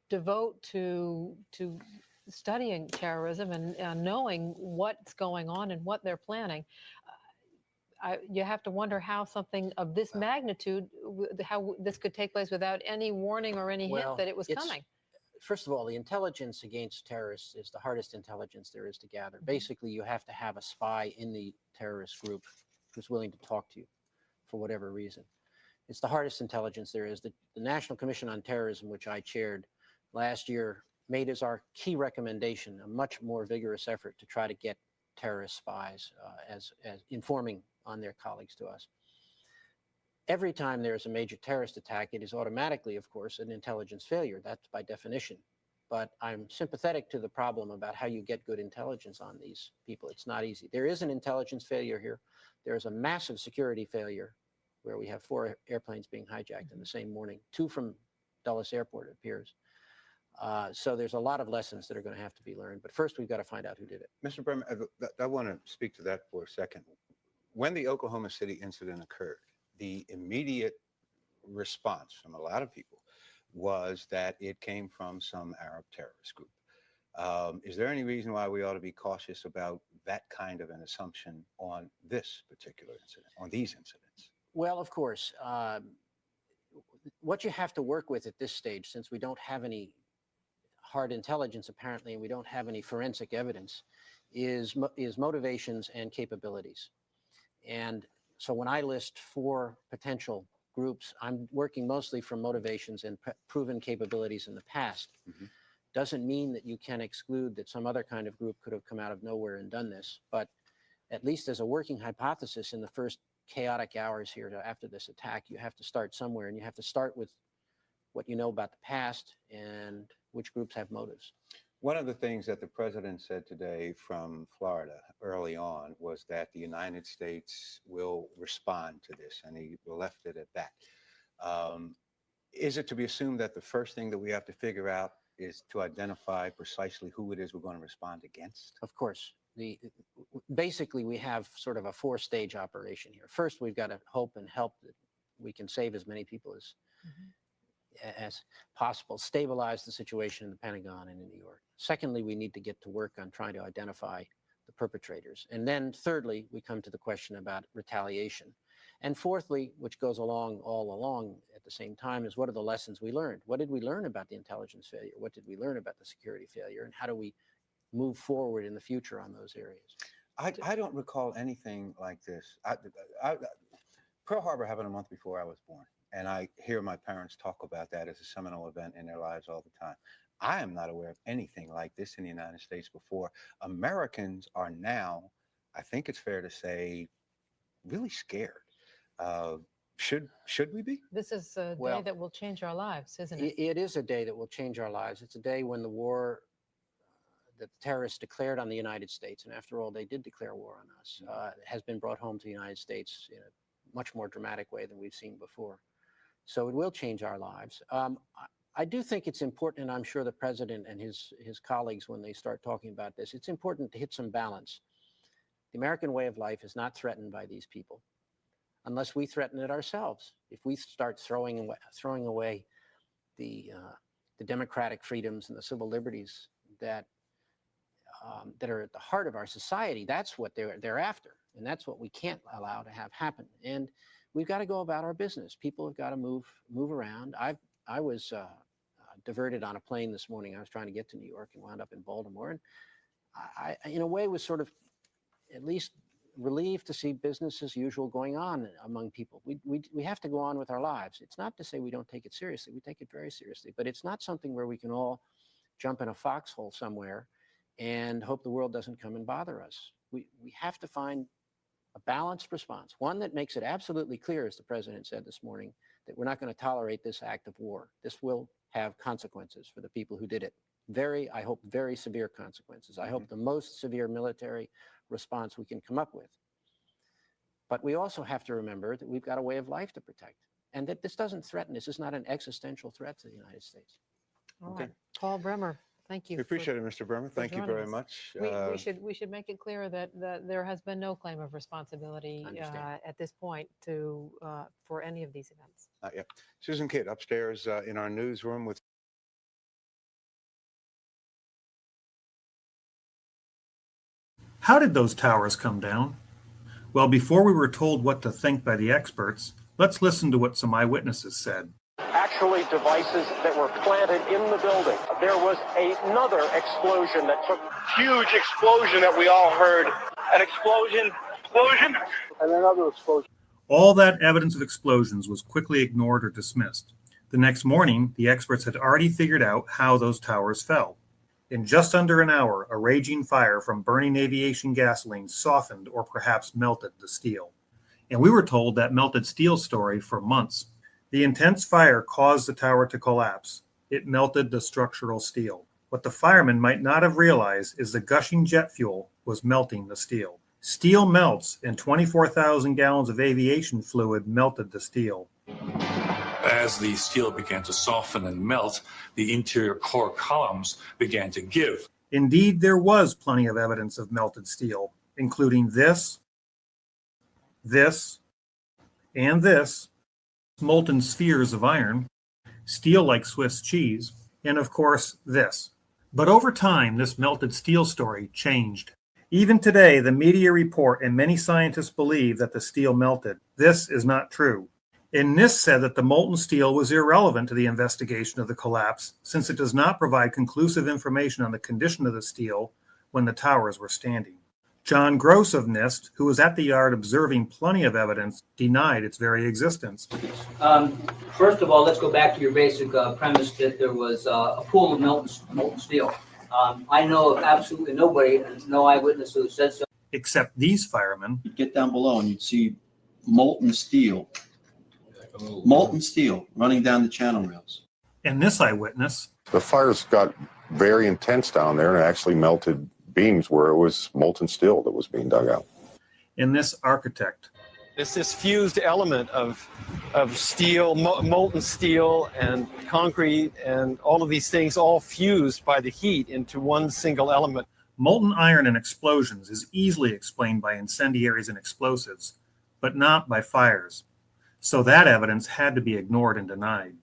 devote to studying terrorism and knowing what's going on and what they're planning, you have to wonder how something of this magnitude, how this could take place without any warning or any hint that it was coming. First of all, the intelligence against terrorists is the hardest intelligence there is to gather. Basically, you have to have a spy in the terrorist group who's willing to talk to you for whatever reason. It's the hardest intelligence there is. The National Commission on Terrorism, which I chaired last year, made as our key recommendation a much more vigorous effort to try to get terrorist spies as informing on their colleagues to us. Every time there's a major terrorist attack, it is automatically, of course, an intelligence failure. That's by definition. But I'm sympathetic to the problem about how you get good intelligence on these people. It's not easy. There is an intelligence failure here. There's a massive security failure where we have 4 airplanes being hijacked in the same morning, 2 from Dulles Airport, it appears. So there's a lot of lessons that are going to have to be learned. But first, we've got to find out who did it. Mr. Berman, I want to speak to that for a second. When the Oklahoma City incident occurred, the immediate response from a lot of people was that it came from some Arab terrorist group. Is there any reason why we ought to be cautious about that kind of an assumption on this particular incident, on these incidents? Well, of course. What you have to work with at this stage, since we don't have any hard intelligence apparently, and we don't have any forensic evidence, is motivations and capabilities. And so when I list 4 potential groups, I'm working mostly from motivations and proven capabilities in the past. Doesn't mean that you can exclude that some other kind of group could have come out of nowhere and done this, but at least as a working hypothesis in the first chaotic hours here after this attack, you have to start somewhere, and you have to start with what you know about the past and which groups have motives. One of the things that the president said today from Florida early on was that the United States will respond to this, and he left it at that. Is it to be assumed that the first thing that we have to figure out is to identify precisely who it is we're going to respond against? Of course. Basically, we have sort of a 4-stage operation here. First, we've got to hope and help that we can save as many people as possible, stabilize the situation in the Pentagon and in New York. Secondly, we need to get to work on trying to identify the perpetrators. And then thirdly, we come to the question about retaliation. And fourthly, which goes along all along at the same time, is what are the lessons we learned? What did we learn about the intelligence failure? What did we learn about the security failure? And how do we move forward in the future on those areas? I don't recall anything like this. Pearl Harbor happened a month before I was born, and I hear my parents talk about that as a seminal event in their lives all the time. I am not aware of anything like this in the United States before. Americans are now, I think it's fair to say, really scared. Should we be? This is a day that will change our lives, isn't it? It is a day that will change our lives. It's a day when the war that the terrorists declared on the United States, and after all, they did declare war on us, has been brought home to the United States in a much more dramatic way than we've seen before. So it will change our lives. I do think it's important, and I'm sure the president and his colleagues, when they start talking about this, it's important to hit some balance. The American way of life is not threatened by these people unless we threaten it ourselves. If we start throwing away the democratic freedoms and the civil liberties that are at the heart of our society, that's what they're after, and that's what we can't allow to have happen. And we've got to go about our business. People have got to move around. I was diverted on a plane this morning. I was trying to get to New York and wound up in Baltimore, and I in a way was sort of at least relieved to see business as usual going on among people. We have to go on with our lives. It's not to say we don't take it seriously. We take it very seriously, but it's not something where we can all jump in a foxhole somewhere and hope the world doesn't come and bother us. We have to find a balanced response, one that makes it absolutely clear, as the president said this morning, that we're not going to tolerate this act of war. This will have consequences for the people who did it. I hope, very severe consequences. I hope the most severe military response we can come up with. But we also have to remember that we've got a way of life to protect, and that this doesn't threaten. This is not an existential threat to the United States. All right. Paul Bremer, thank you. We appreciate it, Mr. Bremer. Thank you very much. We should make it clear that there has been no claim of responsibility at this point for any of these events. Not yet. Susan Kidd upstairs in our newsroom with How did those towers come down? Well, before we were told what to think by the experts, let's listen to what some eyewitnesses said. Actually, devices that were planted in the building. There was another explosion that took huge explosion that we all heard. An explosion, and another explosion. All that evidence of explosions was quickly ignored or dismissed. The next morning, the experts had already figured out how those towers fell. In just under an hour, a raging fire from burning aviation gasoline softened or perhaps melted the steel. And we were told that melted steel story for months. The intense fire caused the tower to collapse. It melted the structural steel. What the firemen might not have realized is the gushing jet fuel was melting the steel. Steel melts, and 24,000 gallons of aviation fluid melted the steel. As the steel began to soften and melt, the interior core columns began to give. Indeed, there was plenty of evidence of melted steel, including this, and this, molten spheres of iron, steel like Swiss cheese, and of course this. But over time, this melted steel story changed. Even today, the media report and many scientists believe that the steel melted. This is not true. And NIST said that the molten steel was irrelevant to the investigation of the collapse, since it does not provide conclusive information on the condition of the steel when the towers were standing. John Gross of NIST, who was at the yard observing plenty of evidence, denied its very existence. First of all, let's go back to your basic premise that there was a pool of molten steel. I know of absolutely nobody, and no eyewitness who said so. Except these firemen. You'd get down below and you'd see molten steel running down the channel rails. And this eyewitness. The fires got very intense down there and actually melted beams where it was molten steel that was being dug out. And this architect. It's this fused element of steel, molten steel and concrete and all of these things all fused by the heat into one single element. Molten iron and explosions is easily explained by incendiaries and explosives, but not by fires. So that evidence had to be ignored and denied.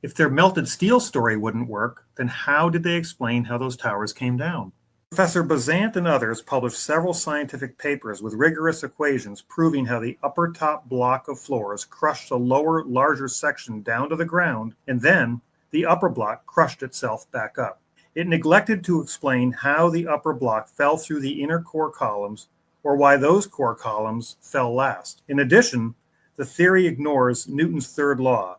If their melted steel story wouldn't work, then how did they explain how those towers came down? Professor Bazant and others published several scientific papers with rigorous equations proving how the upper top block of floors crushed the lower, larger section down to the ground, and then the upper block crushed itself back up. It neglected to explain how the upper block fell through the inner core columns or why those core columns fell last. In addition, the theory ignores Newton's third law,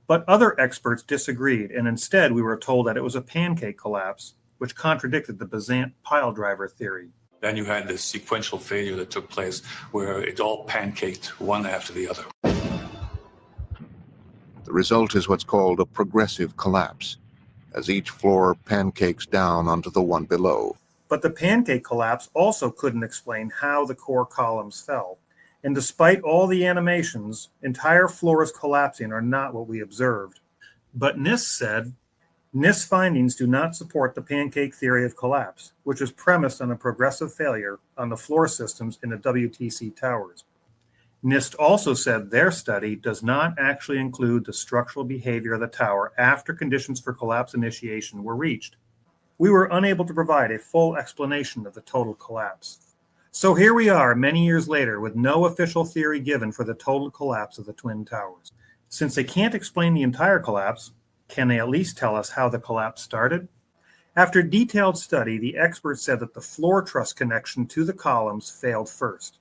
but other experts disagreed, and instead we were told that it was a pancake collapse, which contradicted the Bazant pile driver theory. Then you had this sequential failure that took place where it all pancaked one after the other. The result is what's called a progressive collapse, as each floor pancakes down onto the one below. But the pancake collapse also couldn't explain how the core columns fell. And despite all the animations, entire floors collapsing are not what we observed. But NIST said, NIST findings do not support the pancake theory of collapse, which is premised on a progressive failure on the floor systems in the WTC towers. NIST also said their study does not actually include the structural behavior of the tower after conditions for collapse initiation were reached. We were unable to provide a full explanation of the total collapse. So here we are many years later with no official theory given for the total collapse of the Twin Towers. Since they can't explain the entire collapse, can they at least tell us how the collapse started? After detailed study, the experts said that the floor truss connection to the columns failed first.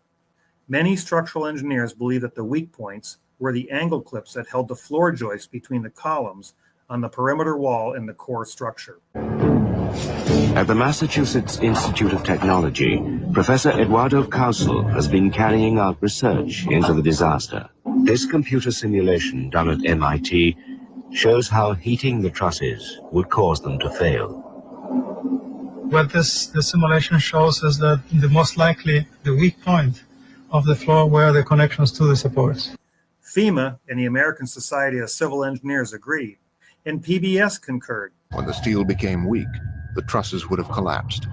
Many structural engineers believe that the weak points were the angle clips that held the floor joist between the columns on the perimeter wall and the core structure. At the Massachusetts Institute of Technology, Professor Eduardo Causel has been carrying out research into the disaster. This computer simulation done at MIT shows how heating the trusses would cause them to fail. What the simulation shows is that the most likely the weak point of the floor were the connections to the supports. FEMA and the American Society of Civil Engineers agreed, and PBS concurred. When the steel became weak, the trusses would have collapsed.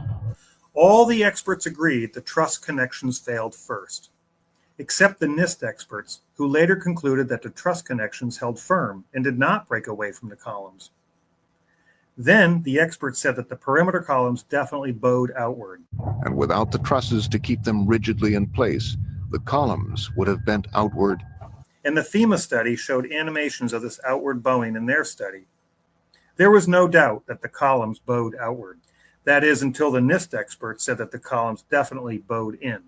All the experts agreed the truss connections failed first, except the NIST experts, who later concluded that the truss connections held firm and did not break away from the columns. Then the experts said that the perimeter columns definitely bowed outward. And without the trusses to keep them rigidly in place, the columns would have bent outward. And the FEMA study showed animations of this outward bowing in their study. There was no doubt that the columns bowed outward. That is, until the NIST experts said that the columns definitely bowed in.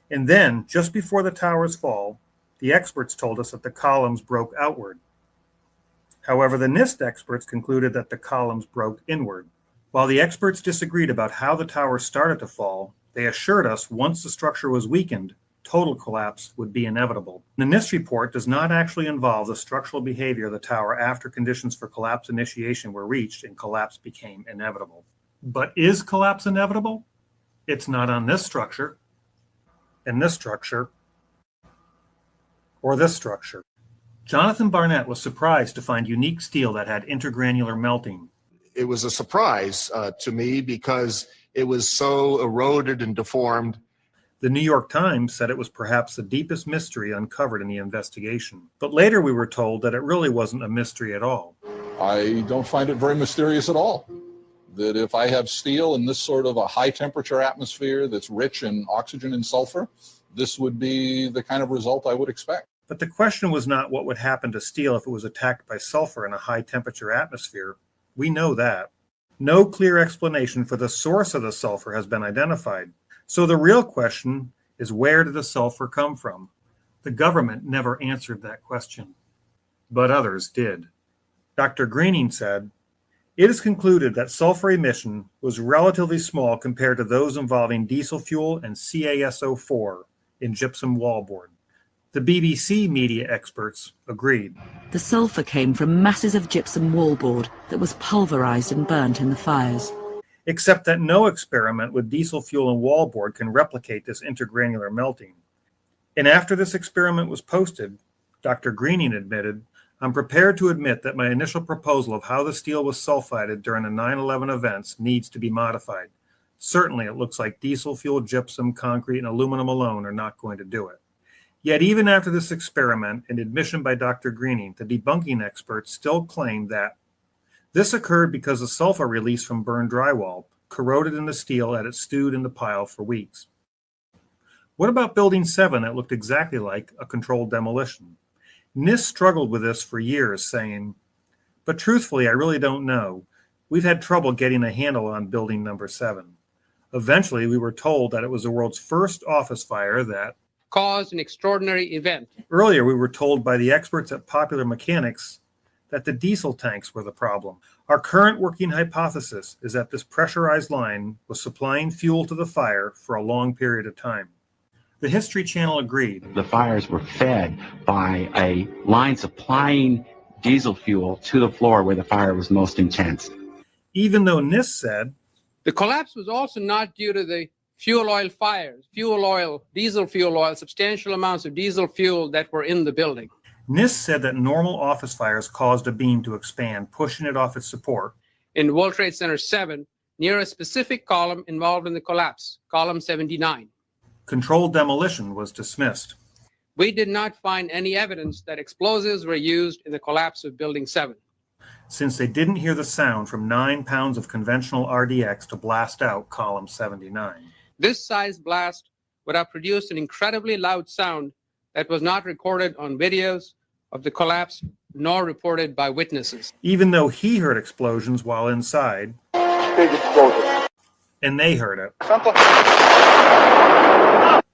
And then, just before the towers fall, the experts told us that the columns broke outward. However, the NIST experts concluded that the columns broke inward. While the experts disagreed about how the towers started to fall, they assured us once the structure was weakened, total collapse would be inevitable. The NIST report does not actually involve the structural behavior of the tower after conditions for collapse initiation were reached and collapse became inevitable. But is collapse inevitable? It's not on this structure, and this structure, or this structure. Jonathan Barnett was surprised to find unique steel that had intergranular melting. It was a surprise to me because it was so eroded and deformed. The New York Times said it was perhaps the deepest mystery uncovered in the investigation. But later we were told that it really wasn't a mystery at all. I don't find it very mysterious at all. That if I have steel in this sort of a high temperature atmosphere that's rich in oxygen and sulfur, this would be the kind of result I would expect. But the question was not what would happen to steel if it was attacked by sulfur in a high temperature atmosphere. We know that. No clear explanation for the source of the sulfur has been identified. So the real question is, where did the sulfur come from? The government never answered that question, but others did. Dr. Greening said, "It is concluded that sulfur emission was relatively small compared to those involving diesel fuel and CaSO4 in gypsum wallboard." The BBC media experts agreed. The sulfur came from masses of gypsum wallboard that was pulverized and burnt in the fires. Except that no experiment with diesel fuel and wallboard can replicate this intergranular melting. And after this experiment was posted, Dr. Greening admitted, "I'm prepared to admit that my initial proposal of how the steel was sulfided during the 9/11 events needs to be modified. Certainly it looks like diesel fuel, gypsum, concrete, and aluminum alone are not going to do it." Yet even after this experiment and admission by Dr. Greening, the debunking experts still claim that this occurred because the sulfur release from burned drywall corroded in the steel as it stewed in the pile for weeks. What about Building 7 that looked exactly like a controlled demolition? NIST struggled with this for years, saying, "But truthfully, I really don't know. We've had trouble getting a handle on Building number 7. Eventually, we were told that it was the world's first office fire that caused an extraordinary event. Earlier, we were told by the experts at Popular Mechanics that the diesel tanks were the problem. Our current working hypothesis is that this pressurized line was supplying fuel to the fire for a long period of time. The History Channel agreed. The fires were fed by a line supplying diesel fuel to the floor where the fire was most intense. Even though NIST said the collapse was also not due to the fuel oil fires, diesel fuel oil, substantial amounts of diesel fuel that were in the building. NIST said that normal office fires caused a beam to expand, pushing it off its support. In World Trade Center 7, near a specific column involved in the collapse, column 79. Controlled demolition was dismissed. We did not find any evidence that explosives were used in the collapse of Building 7. Since they didn't hear the sound from 9 pounds of conventional RDX to blast out column 79. This size blast would have produced an incredibly loud sound that was not recorded on videos of the collapse nor reported by witnesses. Even though he heard explosions while inside, Big explosion. And they heard it.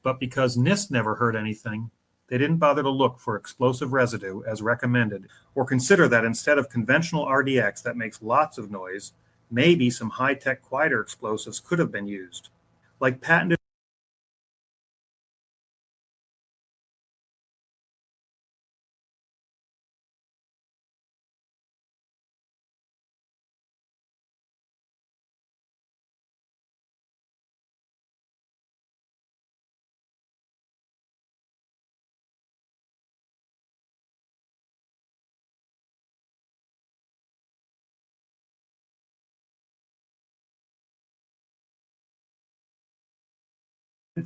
But because NIST never heard anything, they didn't bother to look for explosive residue as recommended, or consider that instead of conventional RDX that makes lots of noise, maybe some high-tech quieter explosives could have been used. Like patented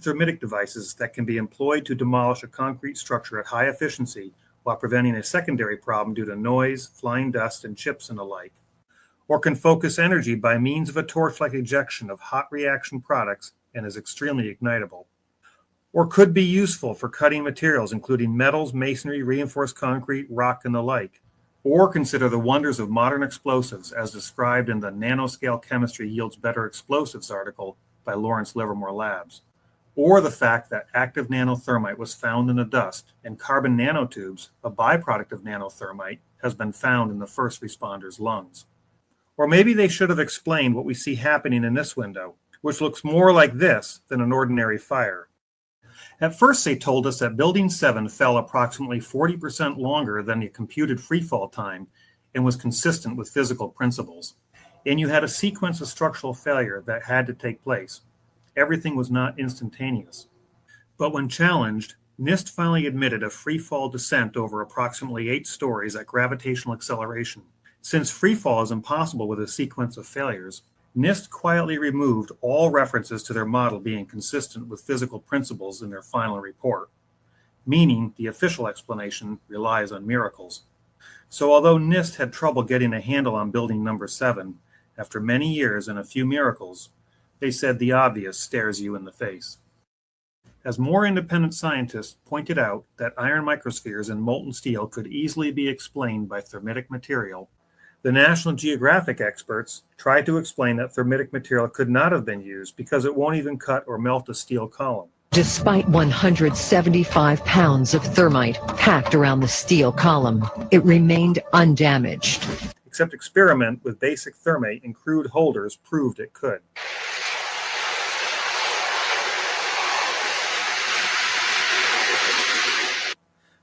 thermitic devices that can be employed to demolish a concrete structure at high efficiency while preventing a secondary problem due to noise, flying dust, and chips and the like. or can focus energy by means of a torch-like ejection of hot reaction products and is extremely ignitable, or could be useful for cutting materials including metals, masonry, reinforced concrete, rock, and the like, or consider the wonders of modern explosives as described in the Nanoscale Chemistry Yields Better Explosives article by Lawrence Livermore Labs, or the fact that active nanothermite was found in the dust and carbon nanotubes, a byproduct of nanothermite, has been found in the first responders' lungs. Or maybe they should have explained what we see happening in this window, which looks more like this than an ordinary fire. At first, they told us that Building 7 fell approximately 40% longer than the computed freefall time and was consistent with physical principles. And you had a sequence of structural failure that had to take place. Everything was not instantaneous. But when challenged, NIST finally admitted a freefall descent over approximately 8 stories at gravitational acceleration. Since freefall is impossible with a sequence of failures, NIST quietly removed all references to their model being consistent with physical principles in their final report, meaning the official explanation relies on miracles. So although NIST had trouble getting a handle on building number 7, after many years and a few miracles, they said the obvious stares you in the face. As more independent scientists pointed out that iron microspheres in molten steel could easily be explained by thermitic material, the National Geographic experts tried to explain that thermitic material could not have been used because it won't even cut or melt a steel column. Despite 175 pounds of thermite packed around the steel column, it remained undamaged. Except experiment with basic thermate in crude holders proved it could.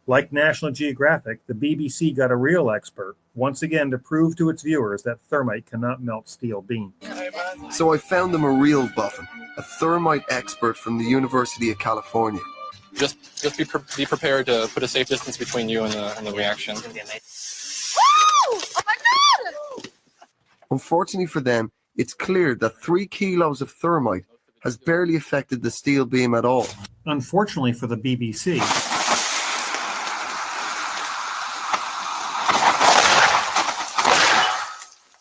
Like National Geographic, the BBC got a real expert, once again to prove to its viewers that thermite cannot melt steel beams. So I found them a real buffin, a thermite expert from the University of California. Just be prepared to put a safe distance between you and the reaction. Oh my God! Unfortunately for them, it's clear that 3 kilos of thermite has barely affected the steel beam at all. Unfortunately for the BBC,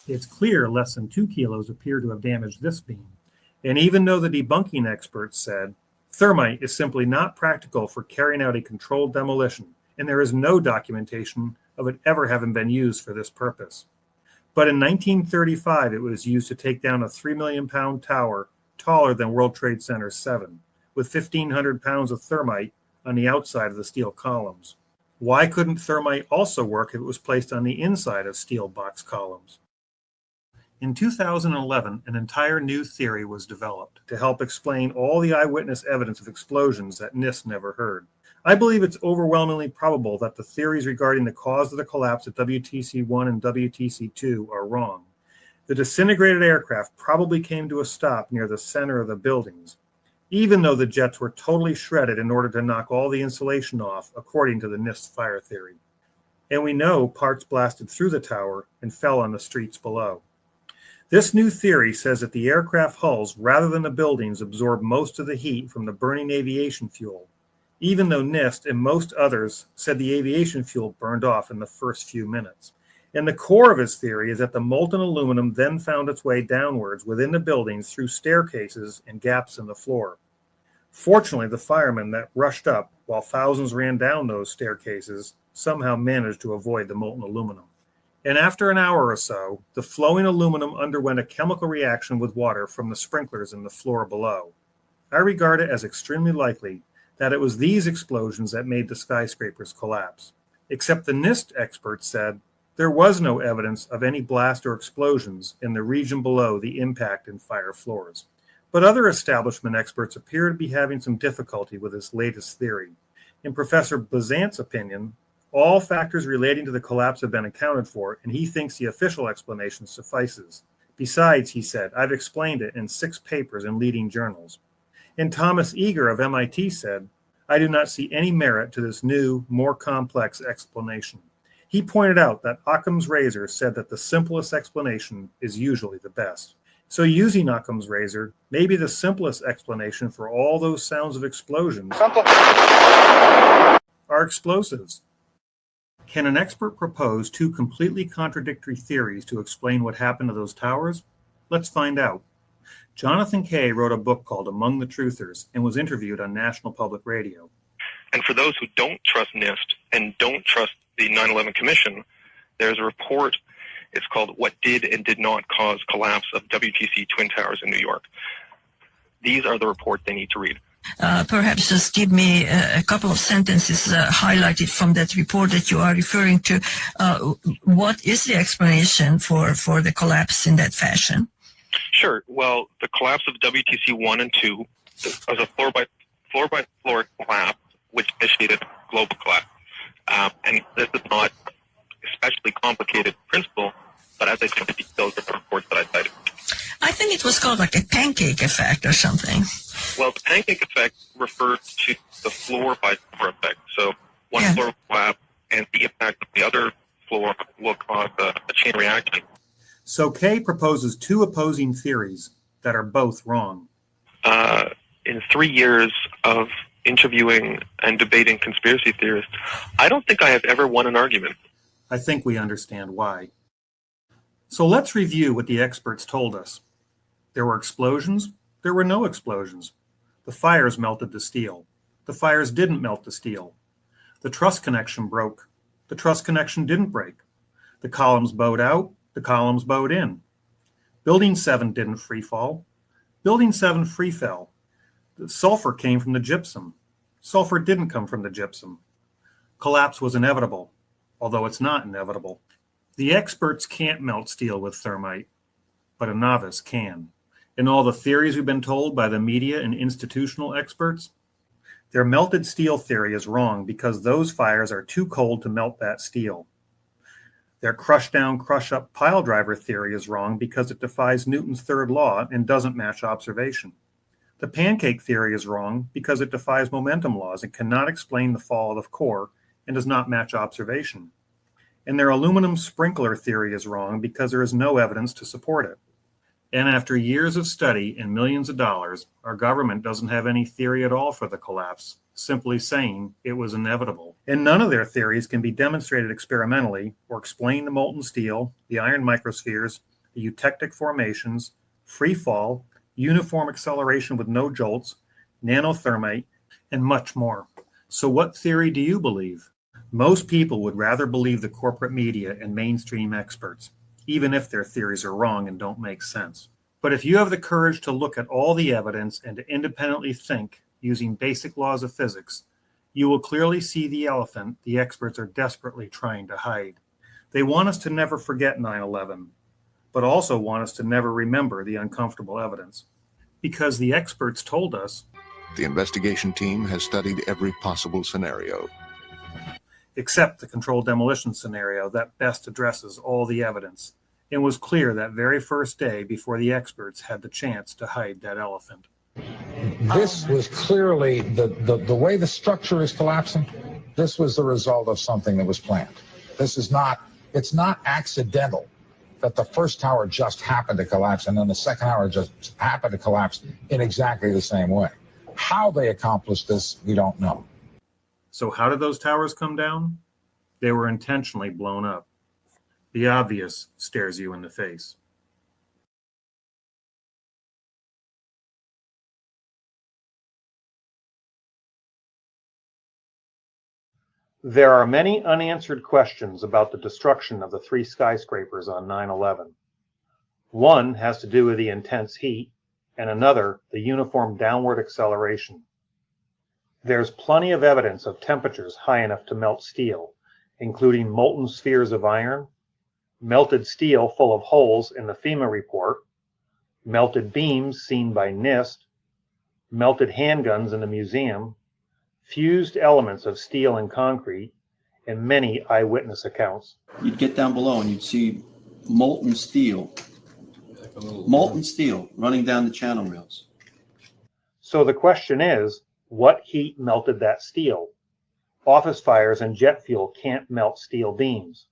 it's clear less than 2 kilos appear to have damaged this beam. And even though the debunking experts said, thermite is simply not practical for carrying out a controlled demolition, and there is no documentation of it ever having been used for this purpose. But in 1935, it was used to take down a 3 million pound tower taller than World Trade Center 7, with 1,500 pounds of thermite on the outside of the steel columns. Why couldn't thermite also work if it was placed on the inside of steel box columns? In 2011, an entire new theory was developed to help explain all the eyewitness evidence of explosions that NIST never heard. I believe it's overwhelmingly probable that the theories regarding the cause of the collapse at WTC-1 and WTC-2 are wrong. The disintegrated aircraft probably came to a stop near the center of the buildings, even though the jets were totally shredded in order to knock all the insulation off, according to the NIST fire theory. And we know parts blasted through the tower and fell on the streets below. This new theory says that the aircraft hulls, rather than the buildings, absorb most of the heat from the burning aviation fuel, even though NIST and most others said the aviation fuel burned off in the first few minutes. And the core of his theory is that the molten aluminum then found its way downwards within the buildings through staircases and gaps in the floor. Fortunately, the firemen that rushed up while thousands ran down those staircases somehow managed to avoid the molten aluminum. And after an hour or so, the flowing aluminum underwent a chemical reaction with water from the sprinklers in the floor below. I regard it as extremely likely that it was these explosions that made the skyscrapers collapse. Except the NIST experts said there was no evidence of any blast or explosions in the region below the impact and fire floors. But other establishment experts appear to be having some difficulty with this latest theory. In Professor Bazant's opinion, all factors relating to the collapse have been accounted for, and he thinks the official explanation suffices. Besides, he said, I've explained it in 6 papers in leading journals. And Thomas Eager of MIT said, I do not see any merit to this new, more complex explanation. He pointed out that Occam's razor said that the simplest explanation is usually the best. So using Occam's razor, maybe the simplest explanation for all those sounds of explosions are explosives. Can an expert propose two completely contradictory theories to explain what happened to those towers? Let's find out. Jonathan Kay wrote a book called Among the Truthers and was interviewed on National Public Radio. And for those who don't trust NIST and don't trust the 9/11 Commission, there's a report. It's called What Did and Did Not Cause Collapse of WTC Twin Towers in New York. These are the report they need to read. Perhaps just give me a couple of sentences highlighted from that report that you are referring to. What is the explanation for the collapse in that fashion? Sure. Well, the collapse of WTC 1 and 2 was a floor-by-floor collapse, which initiated global collapse. And this is not especially complicated principle, but as I said, the details of the reports that I cited. I think it was called like a pancake effect or something. Well, the pancake effect refers to the floor-by-floor effect. So one floor will collapse, and the impact of the other floor will cause a chain reaction. So Kay proposes two opposing theories that are both wrong. In 3 years of interviewing and debating conspiracy theorists, I don't think I have ever won an argument. I think we understand why. So let's review what the experts told us. There were explosions. There were no explosions. The fires melted the steel. The fires didn't melt the steel. The truss connection broke. The truss connection didn't break. The columns bowed out. The columns bowed in. Building 7 didn't free fall. Building 7 free fell. The sulfur came from the gypsum. Sulfur didn't come from the gypsum. Collapse was inevitable, although it's not inevitable. The experts can't melt steel with thermite, but a novice can. In all the theories we've been told by the media and institutional experts, their melted steel theory is wrong because those fires are too cold to melt that steel. Their crush down, crush up pile driver theory is wrong because it defies Newton's third law and doesn't match observation. The pancake theory is wrong because it defies momentum laws and cannot explain the fall of the core and does not match observation. And their aluminum sprinkler theory is wrong because there is no evidence to support it. And after years of study and millions of dollars, our government doesn't have any theory at all for the collapse, simply saying it was inevitable. And none of their theories can be demonstrated experimentally or explain the molten steel, the iron microspheres, the eutectic formations, free fall, uniform acceleration with no jolts, nanothermite, and much more. So what theory do you believe? Most people would rather believe the corporate media and mainstream experts, even if their theories are wrong and don't make sense. But if you have the courage to look at all the evidence and to independently think using basic laws of physics, you will clearly see the elephant the experts are desperately trying to hide. They want us to never forget 9/11, but also want us to never remember the uncomfortable evidence. Because the experts told us, The investigation team has studied every possible scenario. except the controlled demolition scenario that best addresses all the evidence, and was clear that very first day before the experts had the chance to hide that elephant. This was clearly the way the structure is collapsing. This was the result of something that was planned. It's not accidental that the first tower just happened to collapse and then the second tower just happened to collapse in exactly the same way. How they accomplished this, we don't know. So how did those towers come down? They were intentionally blown up. The obvious stares you in the face. There are many unanswered questions about the destruction of the 3 skyscrapers on 9/11. One has to do with the intense heat, and another, the uniform downward acceleration. There's plenty of evidence of temperatures high enough to melt steel, including molten spheres of iron, melted steel full of holes in the FEMA report, melted beams seen by NIST, melted handguns in the museum, fused elements of steel and concrete, and many eyewitness accounts. You'd get down below and you'd see molten steel running down the channel rails. So the question is, what heat melted that steel? Office fires and jet fuel can't melt steel beams.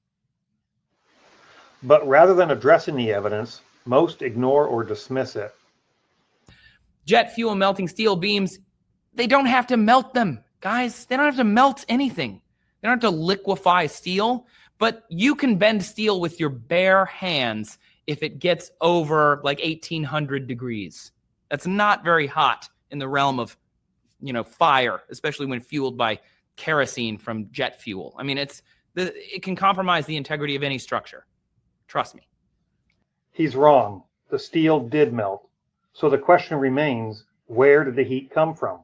But rather than addressing the evidence, most ignore or dismiss it. Jet fuel melting steel beams, they don't have to melt them, guys. They don't have to melt anything. You don't have to liquefy steel, but you can bend steel with your bare hands if it gets over like 1800 degrees. That's not very hot in the realm of, fire, especially when fueled by kerosene from jet fuel. I mean, it can compromise the integrity of any structure. Trust me. He's wrong. The steel did melt. So the question remains, where did the heat come from?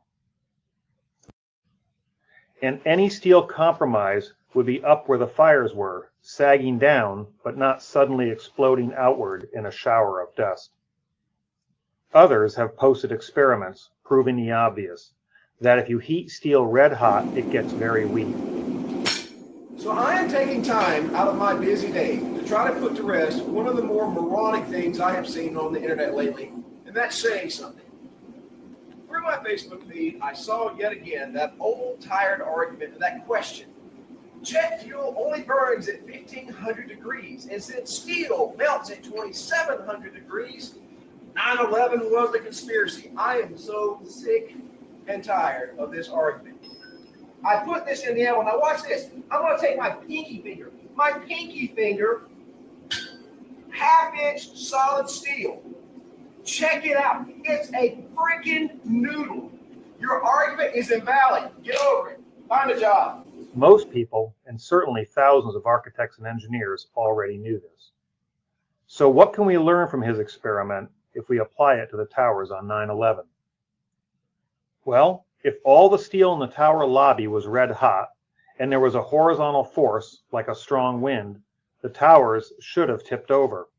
And any steel compromise would be up where the fires were, sagging down, but not suddenly exploding outward in a shower of dust. Others have posted experiments proving the obvious, that if you heat steel red hot, it gets very weak. So I am taking time out of my busy day to try to put to rest one of the more moronic things I have seen on the internet lately, and that's saying something. Through my Facebook feed, I saw yet again that old tired argument and that question. Jet fuel only burns at 1500 degrees, and since steel melts at 2700 degrees, 9/11 was a conspiracy. I am so sick and tired of this argument. I put this in the air. Now watch this. I'm going to take my pinky finger, half-inch solid steel. Check it out. It's a freaking noodle. Your argument is invalid. Get over it. Find a job. Most people, and certainly thousands of architects and engineers, already knew this. So what can we learn from his experiment if we apply it to the towers on 9/11? Well, if all the steel in the tower lobby was red hot, and there was a horizontal force like a strong wind, the towers should have tipped over.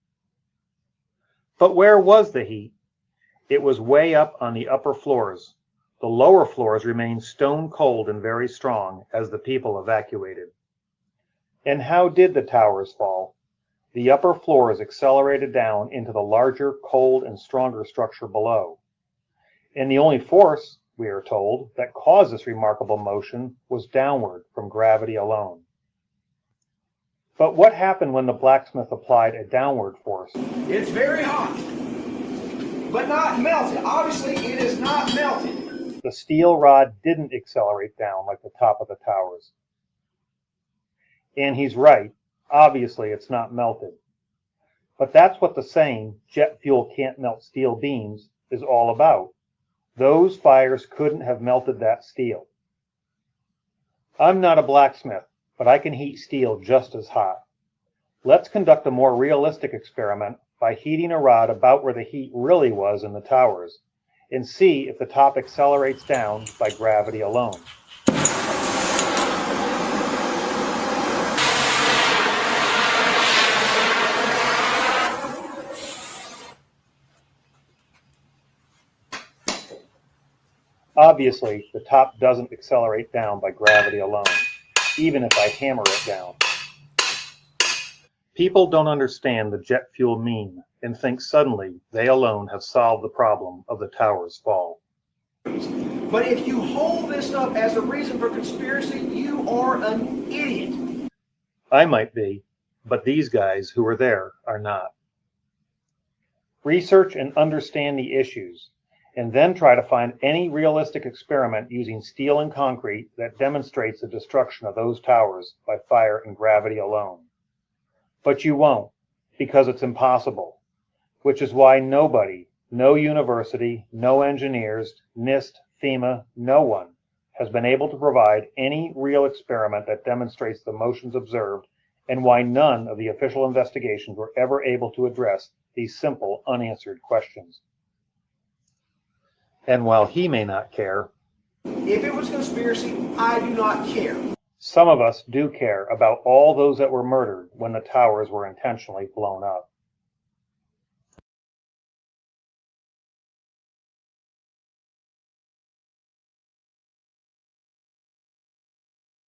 But where was the heat? It was way up on the upper floors. The lower floors remained stone cold and very strong as the people evacuated. And how did the towers fall? The upper floors accelerated down into the larger, cold, and stronger structure below. And the only force, we are told, that caused this remarkable motion was downward from gravity alone. But what happened when the blacksmith applied a downward force? It's very hot, but not melted. Obviously, it is not melted. The steel rod didn't accelerate down like the top of the towers. And he's right. Obviously, it's not melted. But that's what the saying, jet fuel can't melt steel beams, is all about. Those fires couldn't have melted that steel. I'm not a blacksmith, but I can heat steel just as hot. Let's conduct a more realistic experiment by heating a rod about where the heat really was in the towers, and see if the top accelerates down by gravity alone. Obviously, the top doesn't accelerate down by gravity alone, even if I hammer it down. People don't understand the jet fuel meme and think suddenly they alone have solved the problem of the tower's fall. But if you hold this up as a reason for conspiracy, you are an idiot. I might be, but these guys who were there are not. Research and understand the issues, and then try to find any realistic experiment using steel and concrete that demonstrates the destruction of those towers by fire and gravity alone. But you won't, because it's impossible, which is why nobody, no university, no engineers, NIST, FEMA, no one, has been able to provide any real experiment that demonstrates the motions observed, and why none of the official investigations were ever able to address these simple, unanswered questions. And while he may not care, if it was conspiracy, I do not care. Some of us do care about all those that were murdered when the towers were intentionally blown up.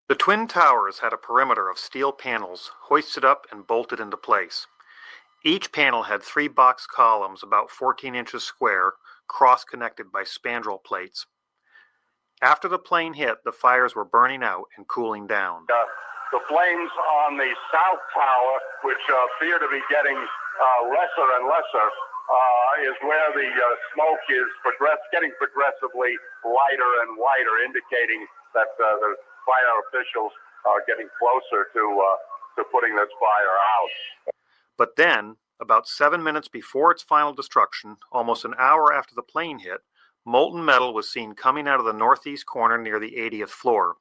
The Twin Towers had a perimeter of steel panels hoisted up and bolted into place. Each panel had 3 box columns about 14 inches square, cross-connected by spandrel plates. After the plane hit, the fires were burning out and cooling down. The flames on the south tower, which appear to be getting lesser and lesser, is where the smoke is getting progressively lighter and lighter, indicating that the fire officials getting closer to putting this fire out. But then, about 7 minutes before its final destruction, almost an hour after the plane hit, molten metal was seen coming out of the northeast corner near the 80th floor.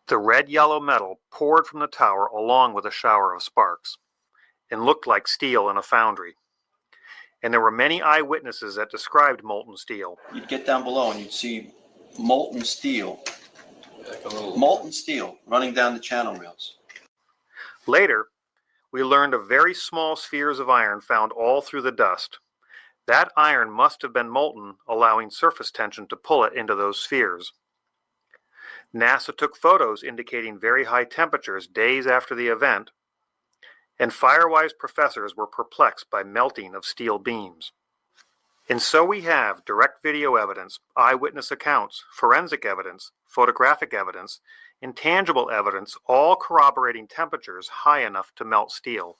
The red-yellow metal poured from the tower along with a shower of sparks, and looked like steel in a foundry. And there were many eyewitnesses that described molten steel. You'd get down below and you'd see molten steel, molten steel running down the channel rails. Later, we learned of very small spheres of iron found all through the dust. That iron must have been molten, allowing surface tension to pull it into those spheres. NASA took photos indicating very high temperatures days after the event, and Firewise professors were perplexed by melting of steel beams. And so we have direct video evidence, eyewitness accounts, forensic evidence, photographic evidence, intangible evidence, all corroborating temperatures high enough to melt steel.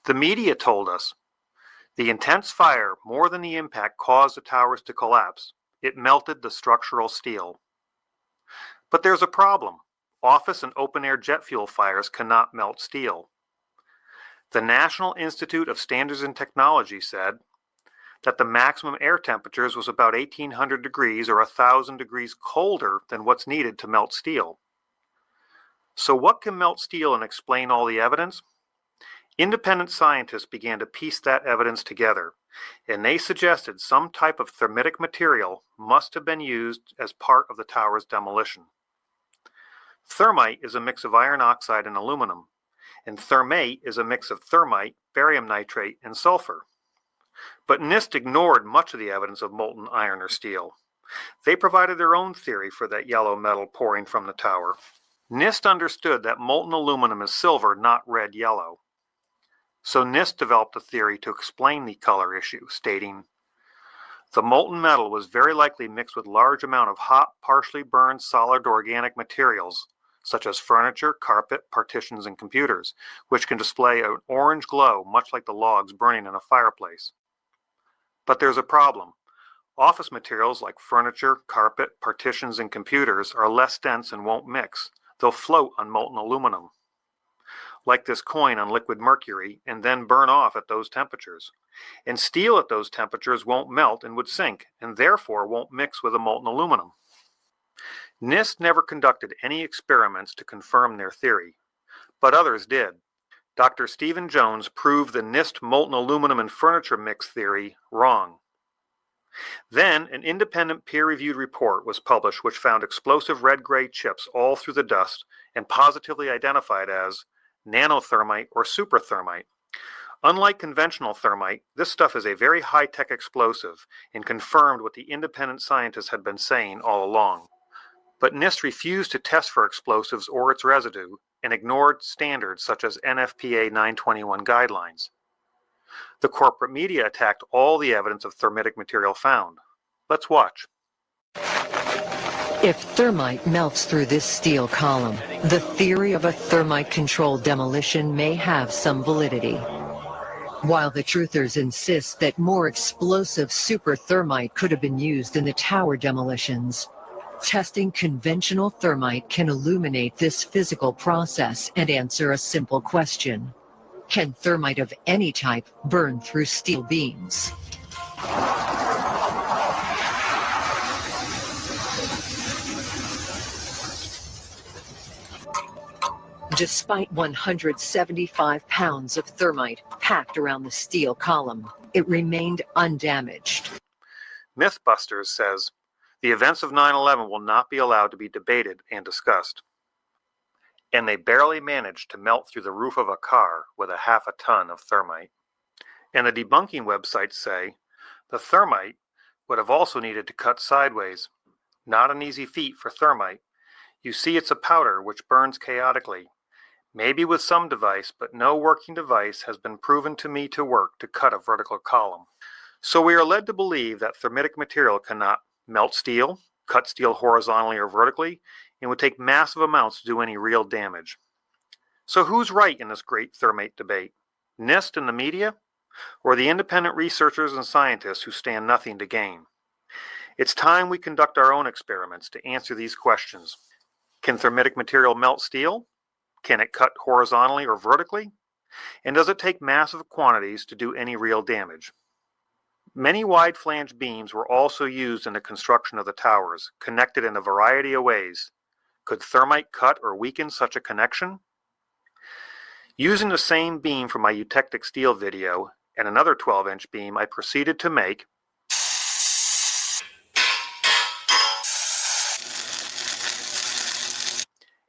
The media told us the intense fire, more than the impact, caused the towers to collapse. It melted the structural steel. But there's a problem. Office and open-air jet fuel fires cannot melt steel. The National Institute of Standards and Technology said that the maximum air temperatures was about 1,800 degrees or 1,000 degrees colder than what's needed to melt steel. So what can melt steel and explain all the evidence? Independent scientists began to piece that evidence together, and they suggested some type of thermitic material must have been used as part of the tower's demolition. Thermite is a mix of iron oxide and aluminum, and thermate is a mix of thermite, barium nitrate, and sulfur. But NIST ignored much of the evidence of molten iron or steel. They provided their own theory for that yellow metal pouring from the tower. NIST understood that molten aluminum is silver, not red-yellow. So NIST developed a theory to explain the color issue, stating, the molten metal was very likely mixed with large amount of hot, partially burned solid organic materials, such as furniture, carpet, partitions, and computers, which can display an orange glow much like the logs burning in a fireplace. But there's a problem. Office materials like furniture, carpet, partitions, and computers are less dense and won't mix. They'll float on molten aluminum, like this coin on liquid mercury, and then burn off at those temperatures. And steel at those temperatures won't melt and would sink, and therefore won't mix with the molten aluminum. NIST never conducted any experiments to confirm their theory, but others did. Dr. Stephen Jones proved the NIST molten aluminum and furniture mix theory wrong. Then an independent peer-reviewed report was published which found explosive red-gray chips all through the dust and positively identified as nanothermite or superthermite. Unlike conventional thermite, this stuff is a very high-tech explosive and confirmed what the independent scientists had been saying all along. But NIST refused to test for explosives or its residue and ignored standards such as NFPA 921 guidelines. The corporate media attacked all the evidence of thermitic material found. Let's watch. If thermite melts through this steel column, the theory of a thermite-controlled demolition may have some validity. While the truthers insist that more explosive super thermite could have been used in the tower demolitions, testing conventional thermite can illuminate this physical process and answer a simple question. Can thermite of any type burn through steel beams? Despite 175 pounds of thermite packed around the steel column, it remained undamaged. Mythbusters says, the events of 9/11 will not be allowed to be debated and discussed. And they barely managed to melt through the roof of a car with a half a ton of thermite. And the debunking websites say, the thermite would have also needed to cut sideways. Not an easy feat for thermite. You see, it's a powder which burns chaotically. Maybe with some device, but no working device has been proven to me to work to cut a vertical column. So we are led to believe that thermitic material cannot melt steel, cut steel horizontally or vertically, and would take massive amounts to do any real damage. So who's right in this great thermite debate? NIST and the media? Or the independent researchers and scientists who stand nothing to gain? It's time we conduct our own experiments to answer these questions. Can thermitic material melt steel? Can it cut horizontally or vertically? And does it take massive quantities to do any real damage? Many wide-flange beams were also used in the construction of the towers, connected in a variety of ways. Could thermite cut or weaken such a connection? Using the same beam from my eutectic steel video and another 12-inch beam, I proceeded to make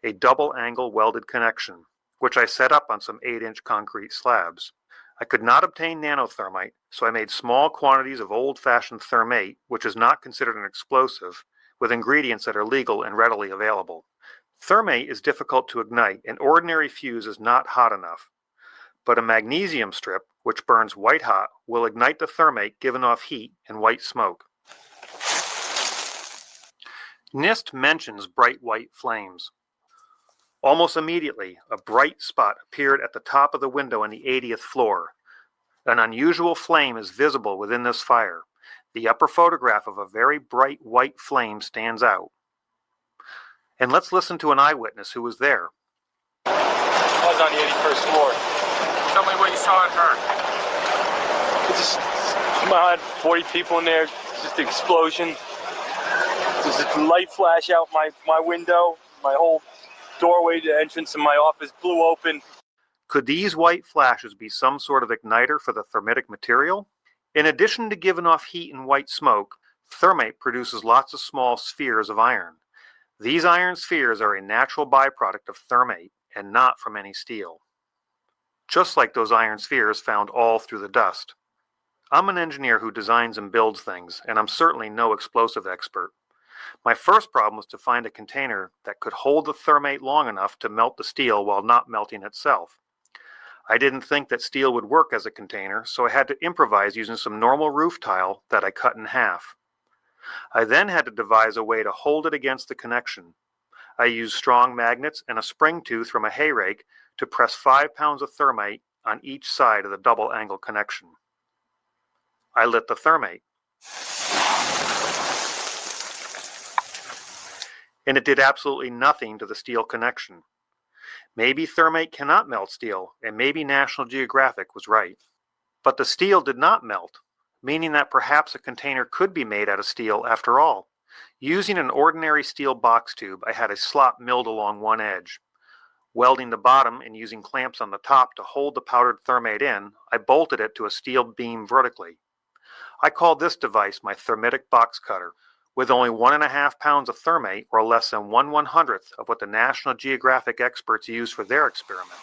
a double-angle welded connection, which I set up on some 8-inch concrete slabs. I could not obtain nanothermite, so I made small quantities of old-fashioned thermate, which is not considered an explosive, with ingredients that are legal and readily available. Thermate is difficult to ignite, and ordinary fuse is not hot enough. But a magnesium strip, which burns white hot, will ignite the thermate giving off heat and white smoke. NIST mentions bright white flames. Almost immediately, a bright spot appeared at the top of the window on the 80th floor. An unusual flame is visible within this fire. The upper photograph of a very bright white flame stands out. And let's listen to an eyewitness who was there. I was on the 81st floor. Tell me what you saw and heard. It just, I had 40 people in there, just an explosion. There's a light flash out my window, my whole doorway to entrance in my office blew open. Could these white flashes be some sort of igniter for the thermitic material? In addition to giving off heat and white smoke, thermate produces lots of small spheres of iron. These iron spheres are a natural byproduct of thermate and not from any steel. Just like those iron spheres found all through the dust. I'm an engineer who designs and builds things, and I'm certainly no explosive expert. My first problem was to find a container that could hold the thermate long enough to melt the steel while not melting itself. I didn't think that steel would work as a container, so I had to improvise using some normal roof tile that I cut in half. I then had to devise a way to hold it against the connection. I used strong magnets and a spring tooth from a hay rake to press 5 pounds of thermite on each side of the double angle connection. I lit the thermate. And it did absolutely nothing to the steel connection. Maybe thermate cannot melt steel, and maybe National Geographic was right. But the steel did not melt, meaning that perhaps a container could be made out of steel after all. Using an ordinary steel box tube, I had a slot milled along one edge. Welding the bottom and using clamps on the top to hold the powdered thermate in, I bolted it to a steel beam vertically. I called this device my thermitic box cutter. With only 1.5 pounds of thermate, or less than 1/100th of what the National Geographic experts used for their experiment.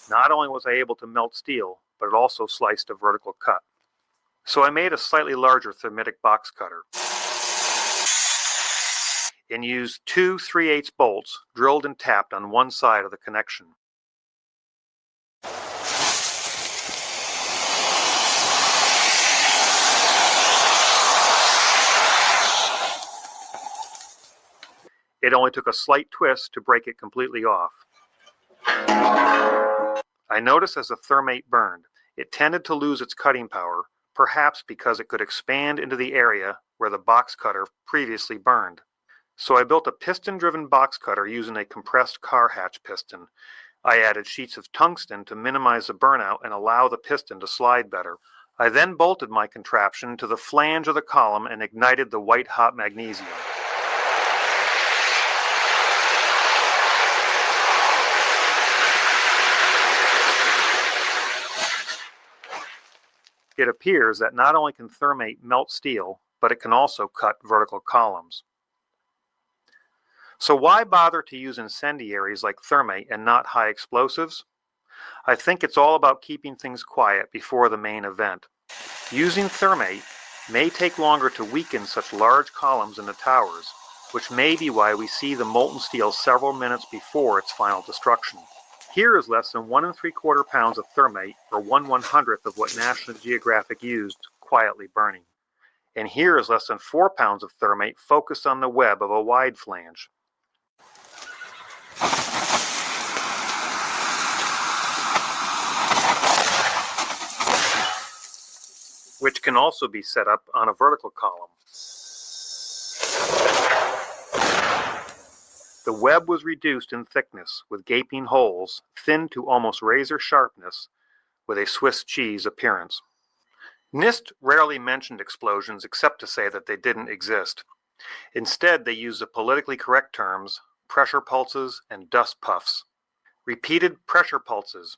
Not only was I able to melt steel, but it also sliced a vertical cut. So I made a slightly larger thermitic box cutter and used 2 3/8 bolts drilled and tapped on one side of the connection. It only took a slight twist to break it completely off. I noticed as the thermate burned, it tended to lose its cutting power, perhaps because it could expand into the area where the box cutter previously burned. So I built a piston-driven box cutter using a compressed car hatch piston. I added sheets of tungsten to minimize the burnout and allow the piston to slide better. I then bolted my contraption to the flange of the column and ignited the white-hot magnesium. It appears that not only can thermate melt steel, but it can also cut vertical columns. So why bother to use incendiaries like thermate and not high explosives? I think it's all about keeping things quiet before the main event. Using thermate may take longer to weaken such large columns in the towers, which may be why we see the molten steel several minutes before its final destruction. Here is less than 1 3/4 pounds of thermate, or 1/100th of what National Geographic used, quietly burning. And here is less than 4 pounds of thermate focused on the web of a wide flange. which can also be set up on a vertical column. The web was reduced in thickness with gaping holes, thinned to almost razor sharpness, with a Swiss cheese appearance. NIST rarely mentioned explosions except to say that they didn't exist. Instead, they used the politically correct terms pressure pulses and dust puffs. Repeated pressure pulses.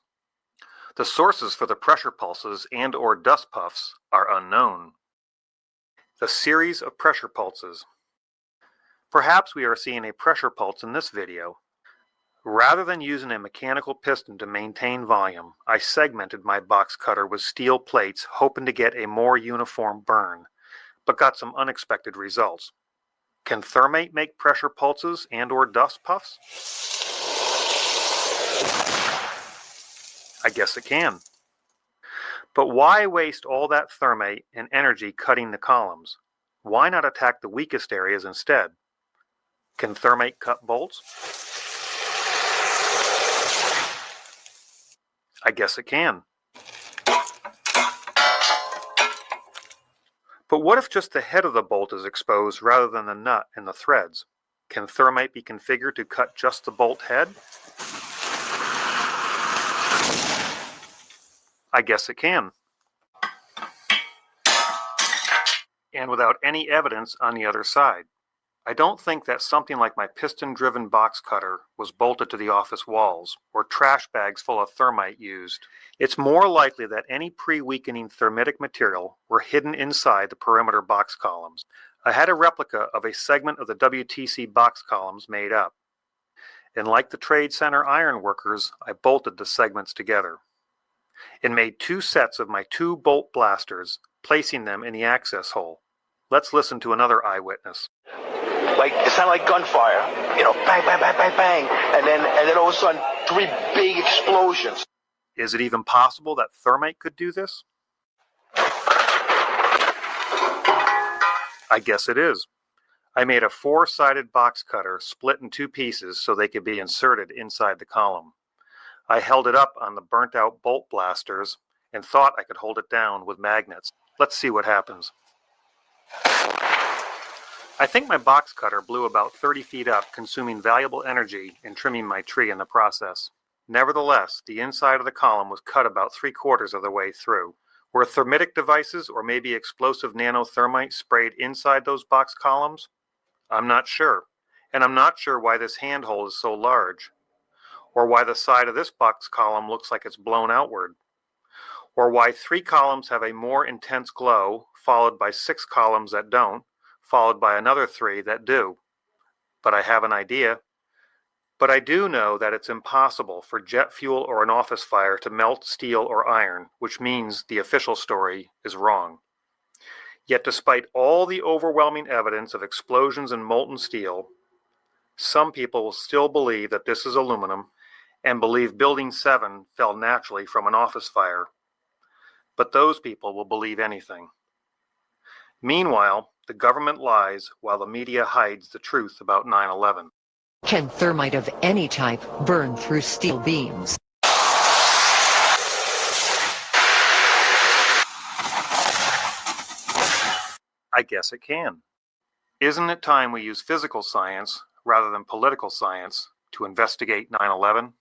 The sources for the pressure pulses and/or dust puffs are unknown. The series of pressure pulses. Perhaps we are seeing a pressure pulse in this video. Rather than using a mechanical piston to maintain volume, I segmented my box cutter with steel plates, hoping to get a more uniform burn, but got some unexpected results. Can thermate make pressure pulses and/or dust puffs? I guess it can. But why waste all that thermate and energy cutting the columns? Why not attack the weakest areas instead? Can thermate cut bolts? I guess it can. But what if just the head of the bolt is exposed rather than the nut and the threads? Can thermite be configured to cut just the bolt head? I guess it can. And without any evidence on the other side. I don't think that something like my piston-driven box cutter was bolted to the office walls, or trash bags full of thermite used. It's more likely that any pre-weakening thermitic material were hidden inside the perimeter box columns. I had a replica of a segment of the WTC box columns made up. And like the Trade Center iron workers, I bolted the segments together. And made 2 sets of my 2 bolt blasters, placing them in the access hole. Let's listen to another eyewitness. Like, it sounded like gunfire, you know, bang, bang, bang, bang, bang, and then all of a sudden, 3 big explosions. Is it even possible that thermite could do this? I guess it is. I made a 4-sided box cutter split in 2 pieces so they could be inserted inside the column. I held it up on the burnt out bolt blasters and thought I could hold it down with magnets. Let's see what happens. I think my box cutter blew about 30 feet up, consuming valuable energy and trimming my tree in the process. Nevertheless, the inside of the column was cut about 3/4 of the way through. Were thermitic devices or maybe explosive nanothermite sprayed inside those box columns? I'm not sure. And I'm not sure why this handhole is so large. Or why the side of this box column looks like it's blown outward. Or why 3 columns have a more intense glow, followed by 6 columns that don't, followed by another 3 that do. But I have an idea. But I do know that it's impossible for jet fuel or an office fire to melt steel or iron, which means the official story is wrong. Yet despite all the overwhelming evidence of explosions in molten steel, some people will still believe that this is aluminum and believe Building 7 fell naturally from an office fire. But those people will believe anything. Meanwhile, the government lies while the media hides the truth about 9/11. Can thermite of any type burn through steel beams? I guess it can. Isn't it time we use physical science rather than political science to investigate 9/11?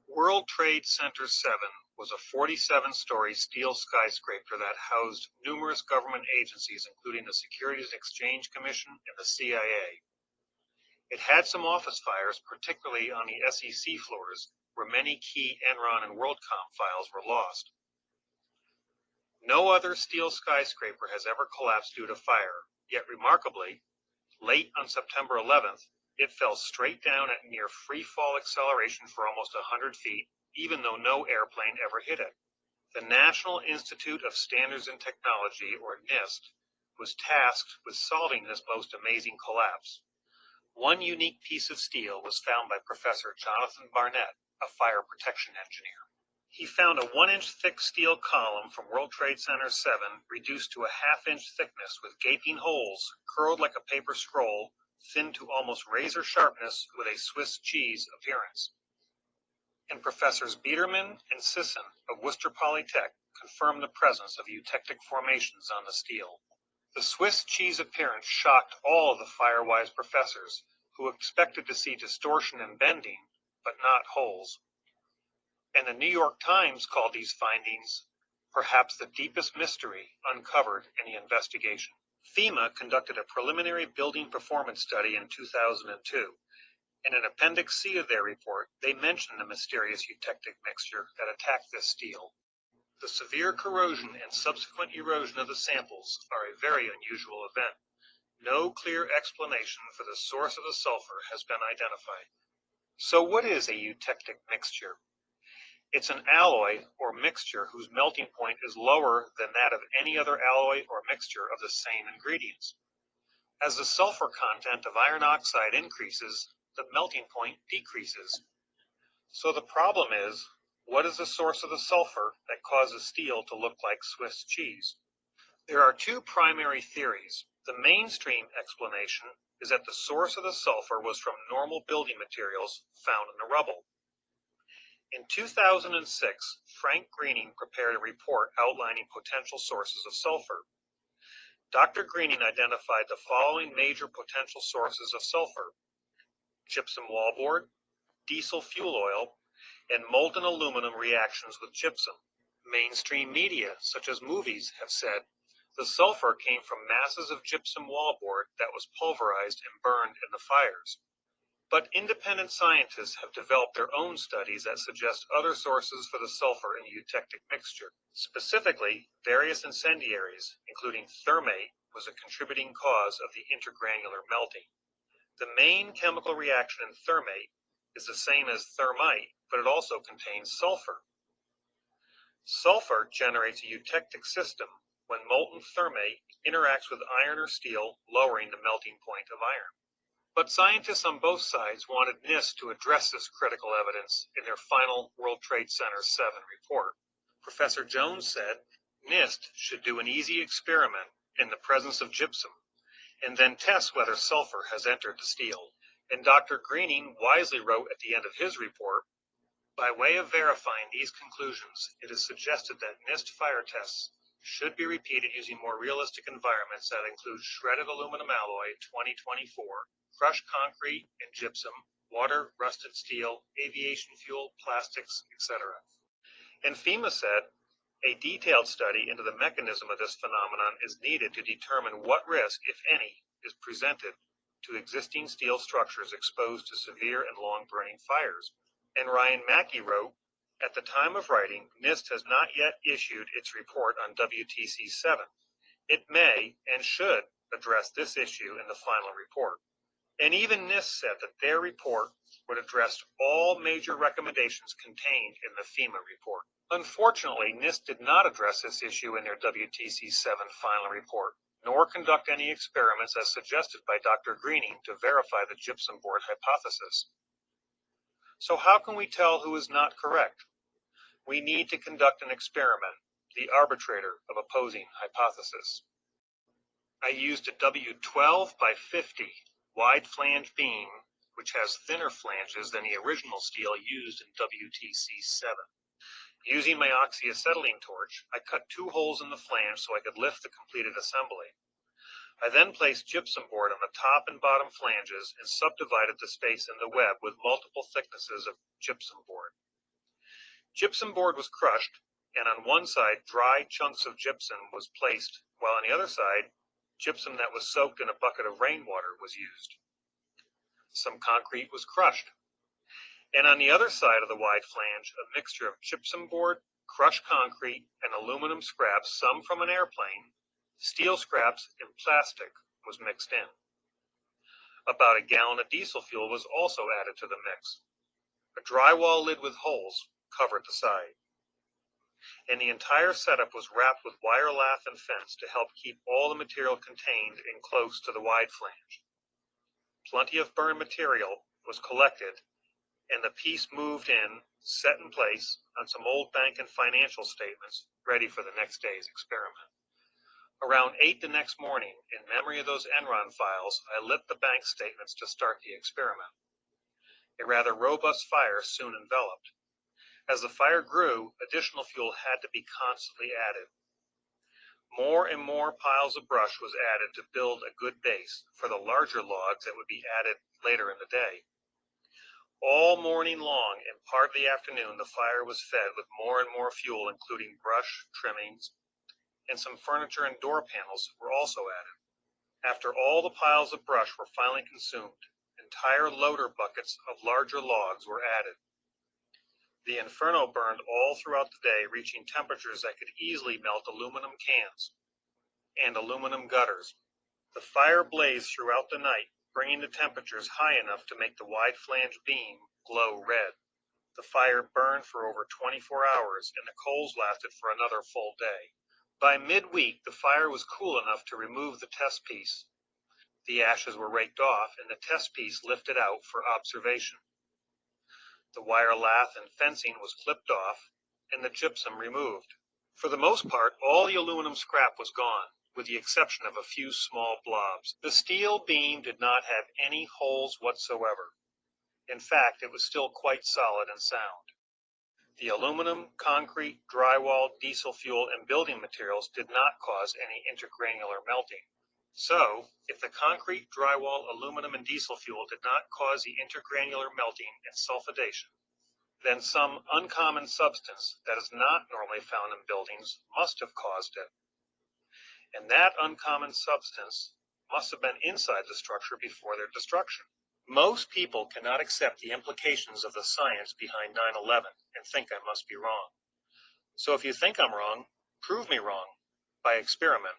World Trade Center 7 was a 47-story steel skyscraper that housed numerous government agencies, including the Securities and Exchange Commission and the CIA. It had some office fires, particularly on the SEC floors, where many key Enron and WorldCom files were lost. No other steel skyscraper has ever collapsed due to fire, yet remarkably, late on September 11th, it fell straight down at near free-fall acceleration for almost 100 feet, even though no airplane ever hit it. The National Institute of Standards and Technology, or NIST, was tasked with solving this most amazing collapse. One unique piece of steel was found by Professor Jonathan Barnett, a fire protection engineer. He found a 1-inch thick steel column from World Trade Center 7 reduced to a 1/2-inch thickness with gaping holes, curled like a paper scroll, thin to almost razor sharpness with a Swiss cheese appearance. And Professors Biederman and Sisson of Worcester Polytech confirmed the presence of eutectic formations on the steel. The Swiss cheese appearance shocked all of the Firewise professors, who expected to see distortion and bending, but not holes. And the New York Times called these findings perhaps the deepest mystery uncovered in the investigation. FEMA conducted a preliminary building performance study in 2002. In an Appendix C of their report, they mentioned the mysterious eutectic mixture that attacked this steel. The severe corrosion and subsequent erosion of the samples are a very unusual event. No clear explanation for the source of the sulfur has been identified. So what is a eutectic mixture? It's an alloy or mixture whose melting point is lower than that of any other alloy or mixture of the same ingredients. As the sulfur content of iron oxide increases, the melting point decreases. So the problem is, what is the source of the sulfur that causes steel to look like Swiss cheese? There are two primary theories. The mainstream explanation is that the source of the sulfur was from normal building materials found in the rubble. In 2006, Frank Greening prepared a report outlining potential sources of sulfur. Dr. Greening identified the following major potential sources of sulfur: gypsum wallboard, diesel fuel oil, and molten aluminum reactions with gypsum. Mainstream media, such as movies, have said the sulfur came from masses of gypsum wallboard that was pulverized and burned in the fires. But independent scientists have developed their own studies that suggest other sources for the sulfur in the eutectic mixture. Specifically, various incendiaries, including thermate, was a contributing cause of the intergranular melting. The main chemical reaction in thermate is the same as thermite, but it also contains sulfur. Sulfur generates a eutectic system when molten thermate interacts with iron or steel, lowering the melting point of iron. But scientists on both sides wanted NIST to address this critical evidence in their final World Trade Center 7 report. Professor Jones said NIST should do an easy experiment in the presence of gypsum and then test whether sulfur has entered the steel. And Dr. Greening wisely wrote at the end of his report, by way of verifying these conclusions, it is suggested that NIST fire tests should be repeated using more realistic environments that include shredded aluminum alloy 2024, crushed concrete and gypsum, water, rusted steel, aviation fuel, plastics, etc. And FEMA said a detailed study into the mechanism of this phenomenon is needed to determine what risk, if any, is presented to existing steel structures exposed to severe and long-burning fires. And Ryan Mackey wrote, at the time of writing, NIST has not yet issued its report on WTC 7. It may and should address this issue in the final report. And even NIST said that their report would address all major recommendations contained in the FEMA report. Unfortunately, NIST did not address this issue in their WTC 7 final report, nor conduct any experiments as suggested by Dr. Greening to verify the gypsum board hypothesis. So how can we tell who is not correct? We need to conduct an experiment, the arbitrator of opposing hypothesis. I used a W12 by 50 wide flange beam, which has thinner flanges than the original steel used in WTC 7. Using my oxyacetylene torch, I cut 2 holes in the flange so I could lift the completed assembly. I then placed gypsum board on the top and bottom flanges and subdivided the space in the web with multiple thicknesses of gypsum board. Gypsum board was crushed, and on one side dry chunks of gypsum was placed, while on the other side gypsum that was soaked in a bucket of rainwater was used. Some concrete was crushed, and on the other side of the wide flange a mixture of gypsum board, crushed concrete, and aluminum scraps, some from an airplane, steel scraps, and plastic was mixed in. About a gallon of diesel fuel was also added to the mix. A drywall lid with holes covered the side. And the entire setup was wrapped with wire lath and fence to help keep all the material contained and close to the wide flange. Plenty of burn material was collected, and the piece moved in, set in place on some old bank and financial statements, ready for the next day's experiment. Around 8 the next morning, in memory of those Enron files, I lit the bank statements to start the experiment. A rather robust fire soon enveloped. As the fire grew, additional fuel had to be constantly added. More and more piles of brush was added to build a good base for the larger logs that would be added later in the day. All morning long and part of the afternoon, the fire was fed with more and more fuel, including brush, trimmings, and some furniture and door panels were also added. After all the piles of brush were finally consumed, entire loader buckets of larger logs were added. The inferno burned all throughout the day, reaching temperatures that could easily melt aluminum cans and aluminum gutters. The fire blazed throughout the night, bringing the temperatures high enough to make the wide flange beam glow red. The fire burned for over 24 hours, and the coals lasted for another full day. By midweek, the fire was cool enough to remove the test piece. The ashes were raked off, and the test piece lifted out for observation. The wire lath and fencing was clipped off, and the gypsum removed. For the most part, all the aluminum scrap was gone, with the exception of a few small blobs. The steel beam did not have any holes whatsoever. In fact, it was still quite solid and sound. The aluminum, concrete, drywall, diesel fuel, and building materials did not cause any intergranular melting. So, if the concrete, drywall, aluminum, and diesel fuel did not cause the intergranular melting and sulfidation, then some uncommon substance that is not normally found in buildings must have caused it. And that uncommon substance must have been inside the structure before their destruction. Most people cannot accept the implications of the science behind 9/11 and think I must be wrong. So if you think I'm wrong, prove me wrong by experiment.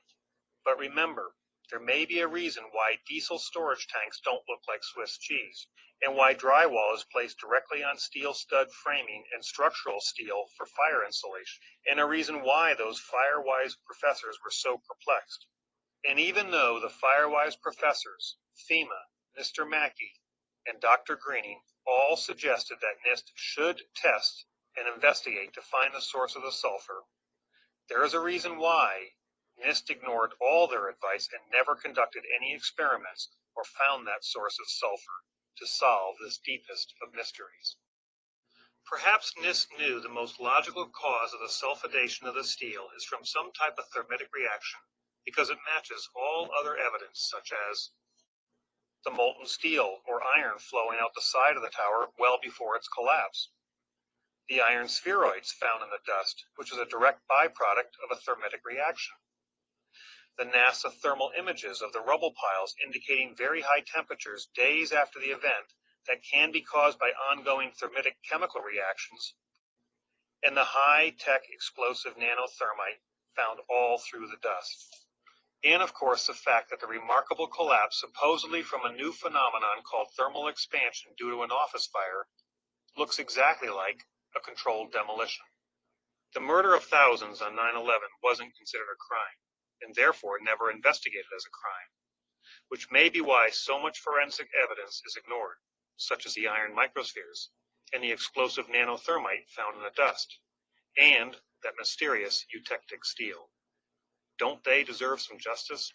But remember, there may be a reason why diesel storage tanks don't look like Swiss cheese, and why drywall is placed directly on steel stud framing and structural steel for fire insulation, and a reason why those Firewise professors were so perplexed. And even though the Firewise professors, FEMA, Mr. Mackey, and Dr. Greening all suggested that NIST should test and investigate to find the source of the sulfur, there is a reason why NIST ignored all their advice and never conducted any experiments or found that source of sulfur to solve this deepest of mysteries. Perhaps NIST knew the most logical cause of the sulfidation of the steel is from some type of thermitic reaction because it matches all other evidence, such as the molten steel or iron flowing out the side of the tower well before its collapse, the iron spheroids found in the dust, which is a direct byproduct of a thermitic reaction, the NASA thermal images of the rubble piles indicating very high temperatures days after the event that can be caused by ongoing thermitic chemical reactions, and the high-tech explosive nanothermite found all through the dust. And of course the fact that the remarkable collapse, supposedly from a new phenomenon called thermal expansion due to an office fire, looks exactly like a controlled demolition. The murder of thousands on 9/11 wasn't considered a crime, and therefore never investigated as a crime, which may be why so much forensic evidence is ignored, such as the iron microspheres and the explosive nanothermite found in the dust, and that mysterious eutectic steel. Don't they deserve some justice?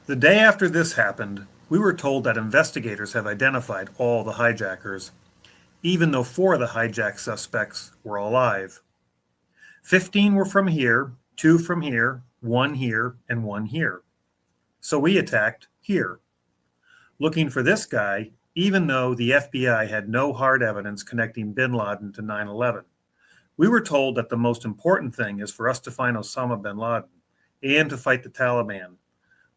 The day after this happened, we were told that investigators have identified all the hijackers, even though 4 of the hijack suspects were alive. 15 were from here, 2 from here, 1 here, and 1 here. So we attacked here, looking for this guy, even though the FBI had no hard evidence connecting bin Laden to 9/11. We were told that the most important thing is for us to find Osama bin Laden and to fight the Taliban,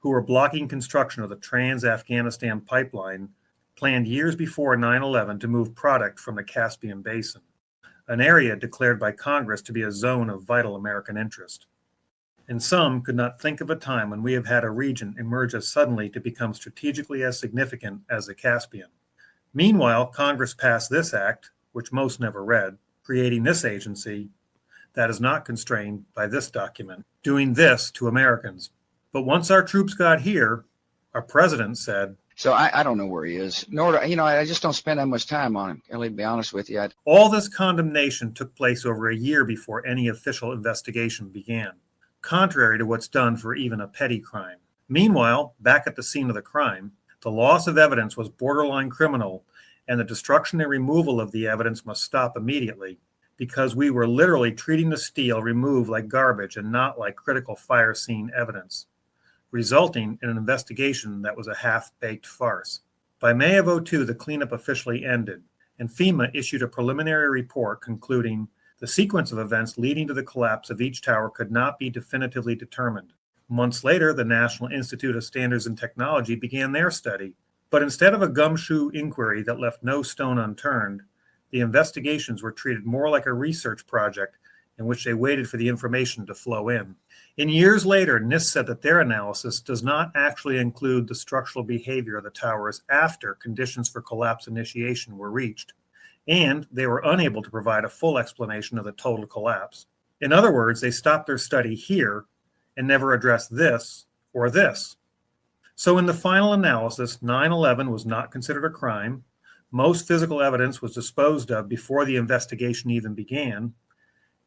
who were blocking construction of the Trans-Afghanistan pipeline planned years before 9/11 to move product from the Caspian Basin, an area declared by Congress to be a zone of vital American interest. And some could not think of a time when we have had a region emerge as suddenly to become strategically as significant as the Caspian. Meanwhile, Congress passed this act, which most never read, creating this agency that is not constrained by this document, doing this to Americans. But once our troops got here, our president said, So I don't know where he is. Nor do, I just don't spend that much time on him. I'll be honest with you. All this condemnation took place over a year before any official investigation began, contrary to what's done for even a petty crime. Meanwhile, back at the scene of the crime, the loss of evidence was borderline criminal, and the destruction and removal of the evidence must stop immediately, because we were literally treating the steel removed like garbage and not like critical fire scene evidence, resulting in an investigation that was a half-baked farce. By May of '02, the cleanup officially ended, and FEMA issued a preliminary report concluding the sequence of events leading to the collapse of each tower could not be definitively determined. Months later, the National Institute of Standards and Technology began their study, but instead of a gumshoe inquiry that left no stone unturned, the investigations were treated more like a research project in which they waited for the information to flow in. In years later, NIST said that their analysis does not actually include the structural behavior of the towers after conditions for collapse initiation were reached, and they were unable to provide a full explanation of the total collapse. In other words, they stopped their study here and never addressed this or this. So in the final analysis, 9/11 was not considered a crime. Most physical evidence was disposed of before the investigation even began,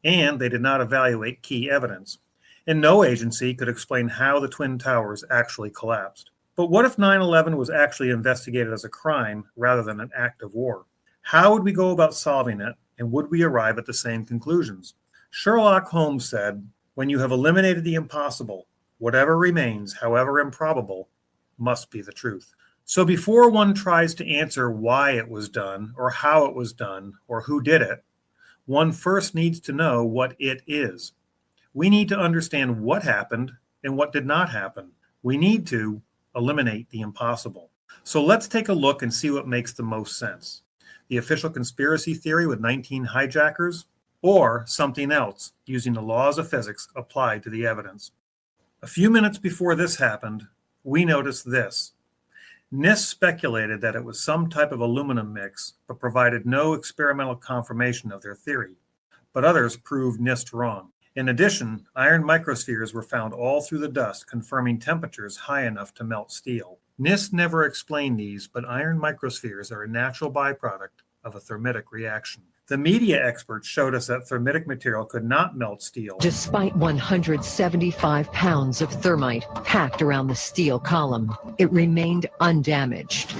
and they did not evaluate key evidence. And no agency could explain how the Twin Towers actually collapsed. But what if 9/11 was actually investigated as a crime rather than an act of war? How would we go about solving it, and would we arrive at the same conclusions? Sherlock Holmes said, "When you have eliminated the impossible, whatever remains, however improbable, must be the truth." So before one tries to answer why it was done, or how it was done, or who did it, one first needs to know what it is. We need to understand what happened and what did not happen. We need to eliminate the impossible. So let's take a look and see what makes the most sense. The official conspiracy theory with 19 hijackers, or something else using the laws of physics applied to the evidence. A few minutes before this happened, we noticed this. NIST speculated that it was some type of aluminum mix, but provided no experimental confirmation of their theory. But others proved NIST wrong. In addition, iron microspheres were found all through the dust, confirming temperatures high enough to melt steel. NIST never explained these, but iron microspheres are a natural byproduct of a thermitic reaction. The media experts showed us that thermitic material could not melt steel. Despite 175 pounds of thermite packed around the steel column, it remained undamaged.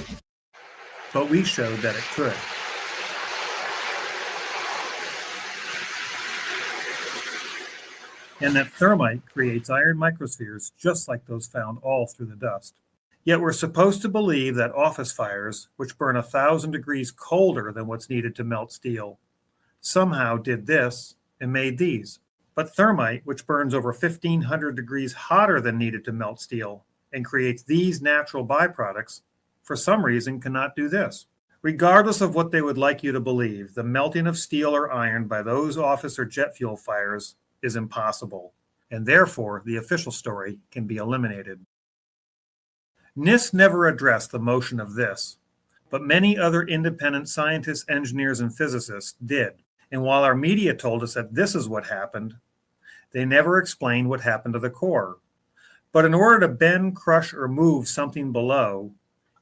But we showed that it could. And that thermite creates iron microspheres just like those found all through the dust. Yet we're supposed to believe that office fires, which burn 1,000 degrees colder than what's needed to melt steel, somehow did this and made these. But thermite, which burns over 1,500 degrees hotter than needed to melt steel and creates these natural byproducts, for some reason cannot do this. Regardless of what they would like you to believe, the melting of steel or iron by those office or jet fuel fires is impossible, and therefore the official story can be eliminated. NIST never addressed the motion of this, but many other independent scientists, engineers, and physicists did. And while our media told us that this is what happened, they never explained what happened to the core. But in order to bend, crush, or move something below,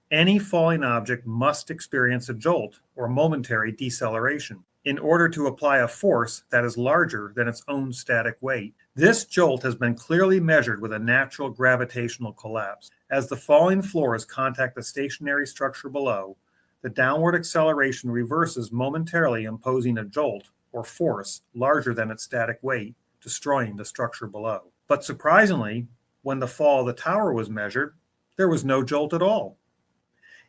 any falling object must experience a jolt or momentary deceleration in order to apply a force that is larger than its own static weight. This jolt has been clearly measured with a natural gravitational collapse. As the falling floors contact the stationary structure below, the downward acceleration reverses momentarily, imposing a jolt or force larger than its static weight, destroying the structure below. But surprisingly, when the fall of the tower was measured, there was no jolt at all.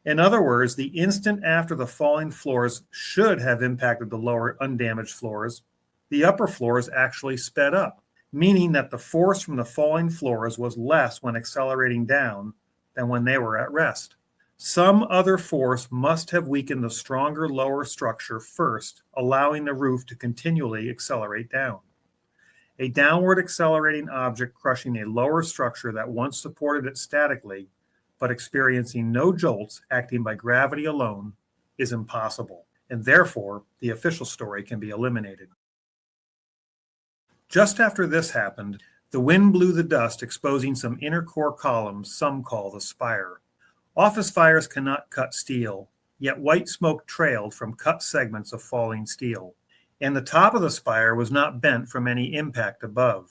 In other words, the instant after the falling floors should have impacted the lower undamaged floors, the upper floors actually sped up, meaning that the force from the falling floors was less when accelerating down than when they were at rest. Some other force must have weakened the stronger lower structure first, allowing the roof to continually accelerate down. A downward accelerating object crushing a lower structure that once supported it statically, but experiencing no jolts acting by gravity alone, is impossible, and therefore the official story can be eliminated. Just after this happened, the wind blew the dust, exposing some inner core columns some call the spire. Office fires cannot cut steel, yet white smoke trailed from cut segments of falling steel, and the top of the spire was not bent from any impact above.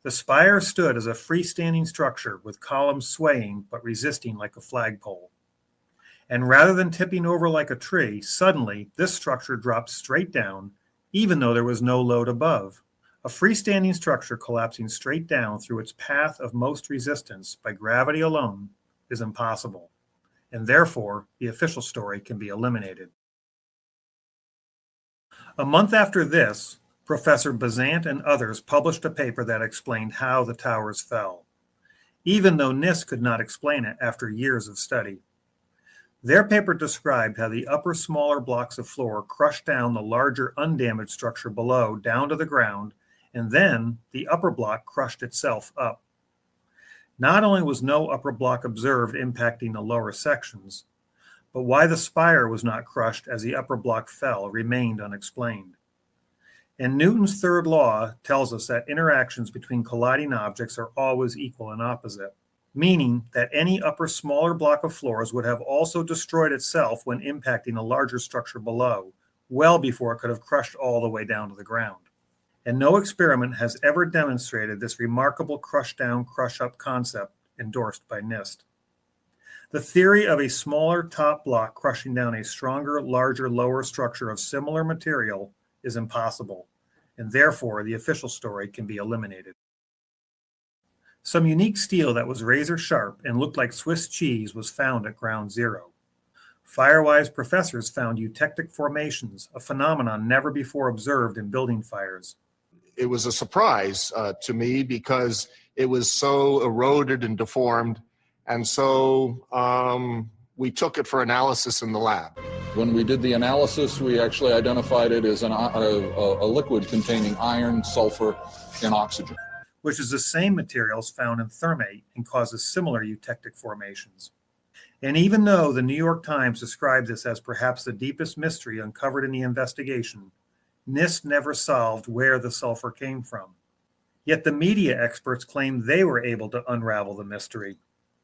The spire stood as a freestanding structure with columns swaying but resisting like a flagpole. And rather than tipping over like a tree, suddenly this structure dropped straight down, even though there was no load above. A freestanding structure collapsing straight down through its path of most resistance by gravity alone is impossible, and therefore the official story can be eliminated. A month after this, Professor Bazant and others published a paper that explained how the towers fell, even though NIST could not explain it after years of study. Their paper described how the upper smaller blocks of floor crushed down the larger undamaged structure below down to the ground, and then the upper block crushed itself up. Not only was no upper block observed impacting the lower sections, but why the spire was not crushed as the upper block fell remained unexplained. And Newton's third law tells us that interactions between colliding objects are always equal and opposite, meaning that any upper smaller block of floors would have also destroyed itself when impacting a larger structure below, well before it could have crushed all the way down to the ground. And no experiment has ever demonstrated this remarkable crush down, crush up concept endorsed by NIST. The theory of a smaller top block crushing down a stronger, larger, lower structure of similar material is impossible, and therefore the official story can be eliminated. Some unique steel that was razor sharp and looked like Swiss cheese was found at ground zero. Firewise professors found eutectic formations, a phenomenon never before observed in building fires. It was a surprise to me because it was so eroded and deformed, and so we took it for analysis in the lab. When we did the analysis, we actually identified it as a liquid containing iron, sulfur, and oxygen, which is the same materials found in thermate and causes similar eutectic formations. And even though the New York Times described this as perhaps the deepest mystery uncovered in the investigation, NIST never solved where the sulfur came from. Yet the media experts claimed they were able to unravel the mystery.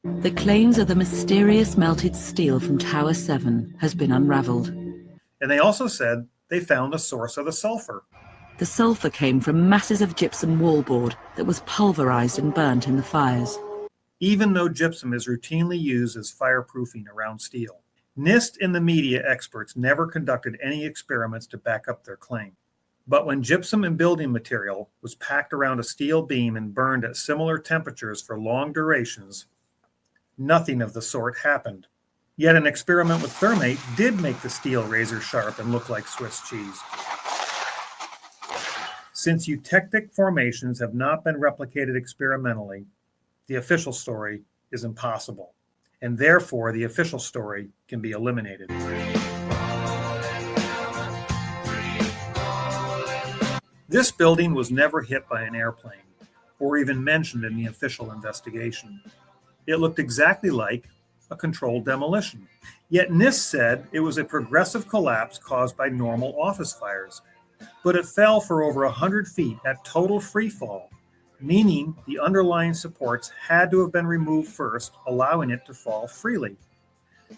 The claims of the mysterious melted steel from Tower 7 has been unraveled. And they also said they found the source of the sulfur. The sulfur came from masses of gypsum wallboard that was pulverized and burnt in the fires. Even though gypsum is routinely used as fireproofing around steel, NIST and the media experts never conducted any experiments to back up their claim. But when gypsum and building material was packed around a steel beam and burned at similar temperatures for long durations, nothing of the sort happened. Yet an experiment with thermate did make the steel razor sharp and look like Swiss cheese. Since eutectic formations have not been replicated experimentally, the official story is impossible, and therefore the official story can be eliminated. This building was never hit by an airplane, or even mentioned in the official investigation. It looked exactly like a controlled demolition. Yet NIST said it was a progressive collapse caused by normal office fires. But it fell for over 100 feet at total free fall, meaning the underlying supports had to have been removed first, allowing it to fall freely.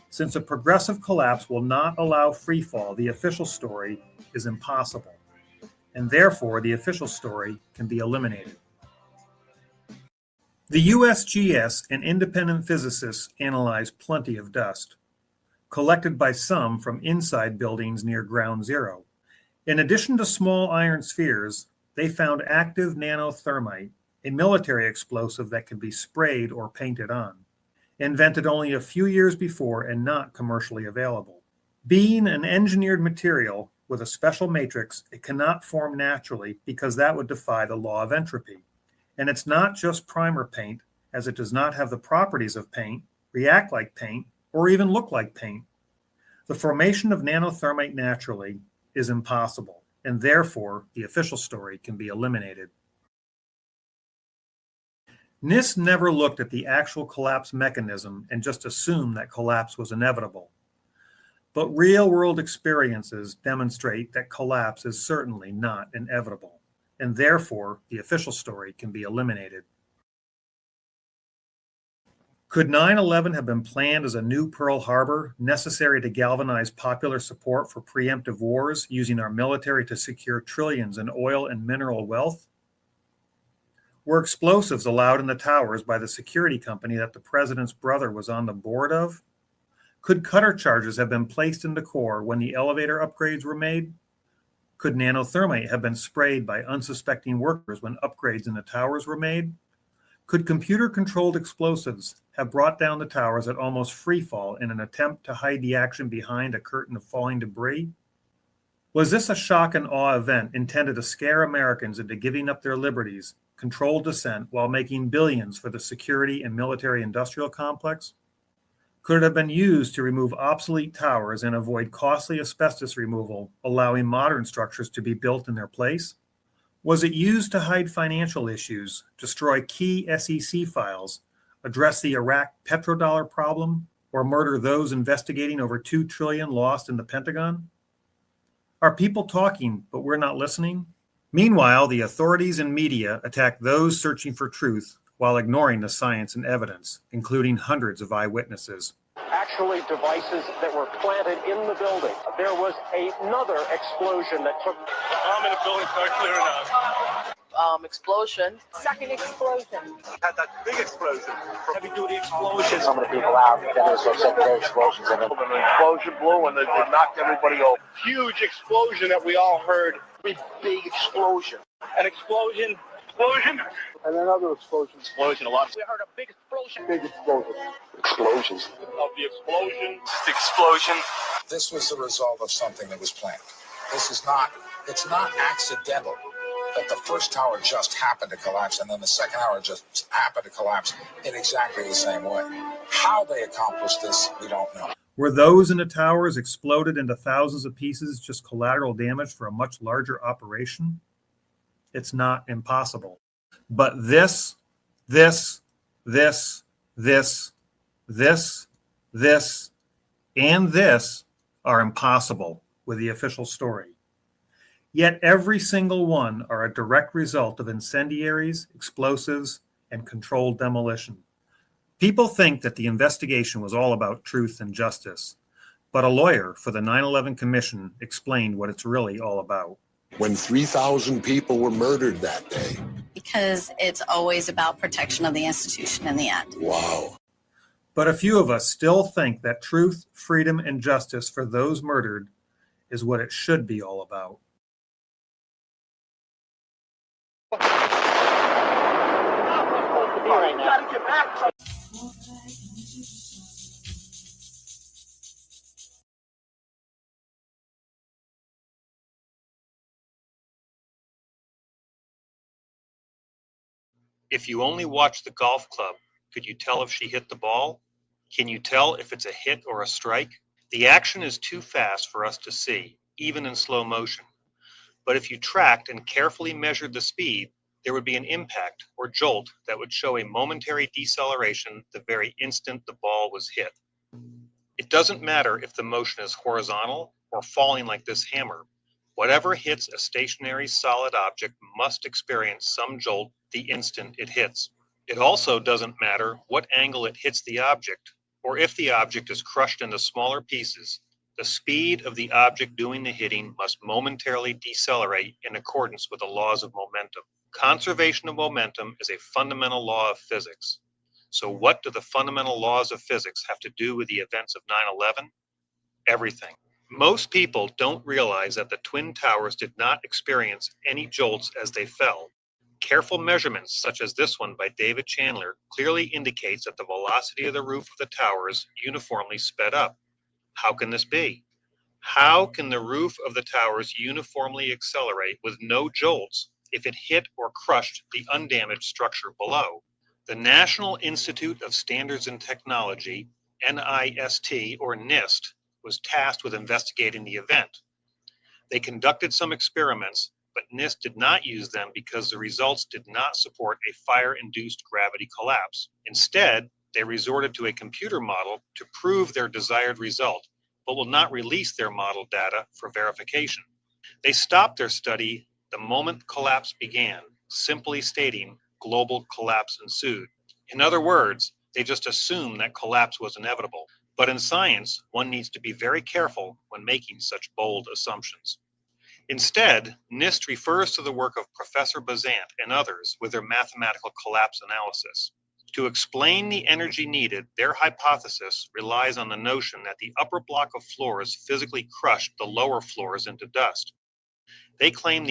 Since a progressive collapse will not allow free fall, the official story is impossible, and therefore the official story can be eliminated. The USGS and independent physicists analyzed plenty of dust, collected by some from inside buildings near ground zero. In addition to small iron spheres, they found active nanothermite, a military explosive that can be sprayed or painted on, invented only a few years before and not commercially available. Being an engineered material with a special matrix, it cannot form naturally because that would defy the law of entropy. And it's not just primer paint, as it does not have the properties of paint, react like paint, or even look like paint. The formation of nanothermite naturally is impossible, and therefore the official story can be eliminated. NIST never looked at the actual collapse mechanism and just assumed that collapse was inevitable. But real-world experiences demonstrate that collapse is certainly not inevitable, and therefore the official story can be eliminated. Could 9/11 have been planned as a new Pearl Harbor, necessary to galvanize popular support for preemptive wars, using our military to secure trillions in oil and mineral wealth? Were explosives allowed in the towers by the security company that the president's brother was on the board of? Could cutter charges have been placed in the core when the elevator upgrades were made? Could nanothermite have been sprayed by unsuspecting workers when upgrades in the towers were made? Could computer-controlled explosives have brought down the towers at almost free fall in an attempt to hide the action behind a curtain of falling debris? Was this a shock and awe event intended to scare Americans into giving up their liberties, controlled dissent, while making billions for the security and military-industrial complex? Could it have been used to remove obsolete towers and avoid costly asbestos removal, allowing modern structures to be built in their place? Was it used to hide financial issues, destroy key SEC files, address the Iraq petrodollar problem, or murder those investigating over $2 trillion lost in the Pentagon? Are people talking, but we're not listening? Meanwhile, the authorities and media attack those searching for truth while ignoring the science and evidence, including hundreds of eyewitnesses. Actually, devices that were planted in the building. There was another explosion that took. I'm in the building, start clearing out. Explosion. Second explosion. Had that big explosion, heavy-duty explosion. Some of the people out, then there's some secondary explosions. And an explosion blew, and they knocked everybody over. Huge explosion that we all heard. Big explosion. An explosion. Explosion. And another explosion. Explosion. A lot. We heard a big explosion. Big explosion. Explosions. Of the explosion. Just explosion. This was the result of something that was planned. It's not accidental that the first tower just happened to collapse and then the second tower just happened to collapse in exactly the same way. How they accomplished this, we don't know. Were those in the towers exploded into thousands of pieces just collateral damage for a much larger operation? It's not impossible. But this, and this are impossible with the official story. Yet every single one are a direct result of incendiaries, explosives, and controlled demolition. People think that the investigation was all about truth and justice, but a lawyer for the 9/11 Commission explained what it's really all about. When 3,000 people were murdered that day. Because it's always about protection of the institution in the end. Wow. But a few of us still think that truth, freedom, and justice for those murdered is what it should be all about. If you only watch the golf club, could you tell if she hit the ball? Can you tell if it's a hit or a strike? The action is too fast for us to see, even in slow motion. But if you tracked and carefully measured the speed, there would be an impact or jolt that would show a momentary deceleration the very instant the ball was hit. It doesn't matter if the motion is horizontal or falling like this hammer. Whatever hits a stationary solid object must experience some jolt the instant it hits. It also doesn't matter what angle it hits the object, or if the object is crushed into smaller pieces. The speed of the object doing the hitting must momentarily decelerate in accordance with the laws of momentum. Conservation of momentum is a fundamental law of physics. So what do the fundamental laws of physics have to do with the events of 9/11? Everything. Most people don't realize that the Twin Towers did not experience any jolts as they fell. Careful measurements, such as this one by David Chandler, clearly indicates that the velocity of the roof of the towers uniformly sped up. How can this be? How can the roof of the towers uniformly accelerate with no jolts if it hit or crushed the undamaged structure below? The National Institute of Standards and Technology, NIST or NIST, was tasked with investigating the event. They conducted some experiments, but NIST did not use them because the results did not support a fire-induced gravity collapse. Instead, they resorted to a computer model to prove their desired result, but will not release their model data for verification. They stopped their study the moment collapse began, simply stating global collapse ensued. In other words, They just assume that collapse was inevitable. But in science, one needs to be very careful when making such bold assumptions. Instead, NIST refers to the work of Professor Bazant and others with their mathematical collapse analysis. To explain the energy needed, their hypothesis relies on the notion that the upper block of floors physically crushed the lower floors into dust. They claim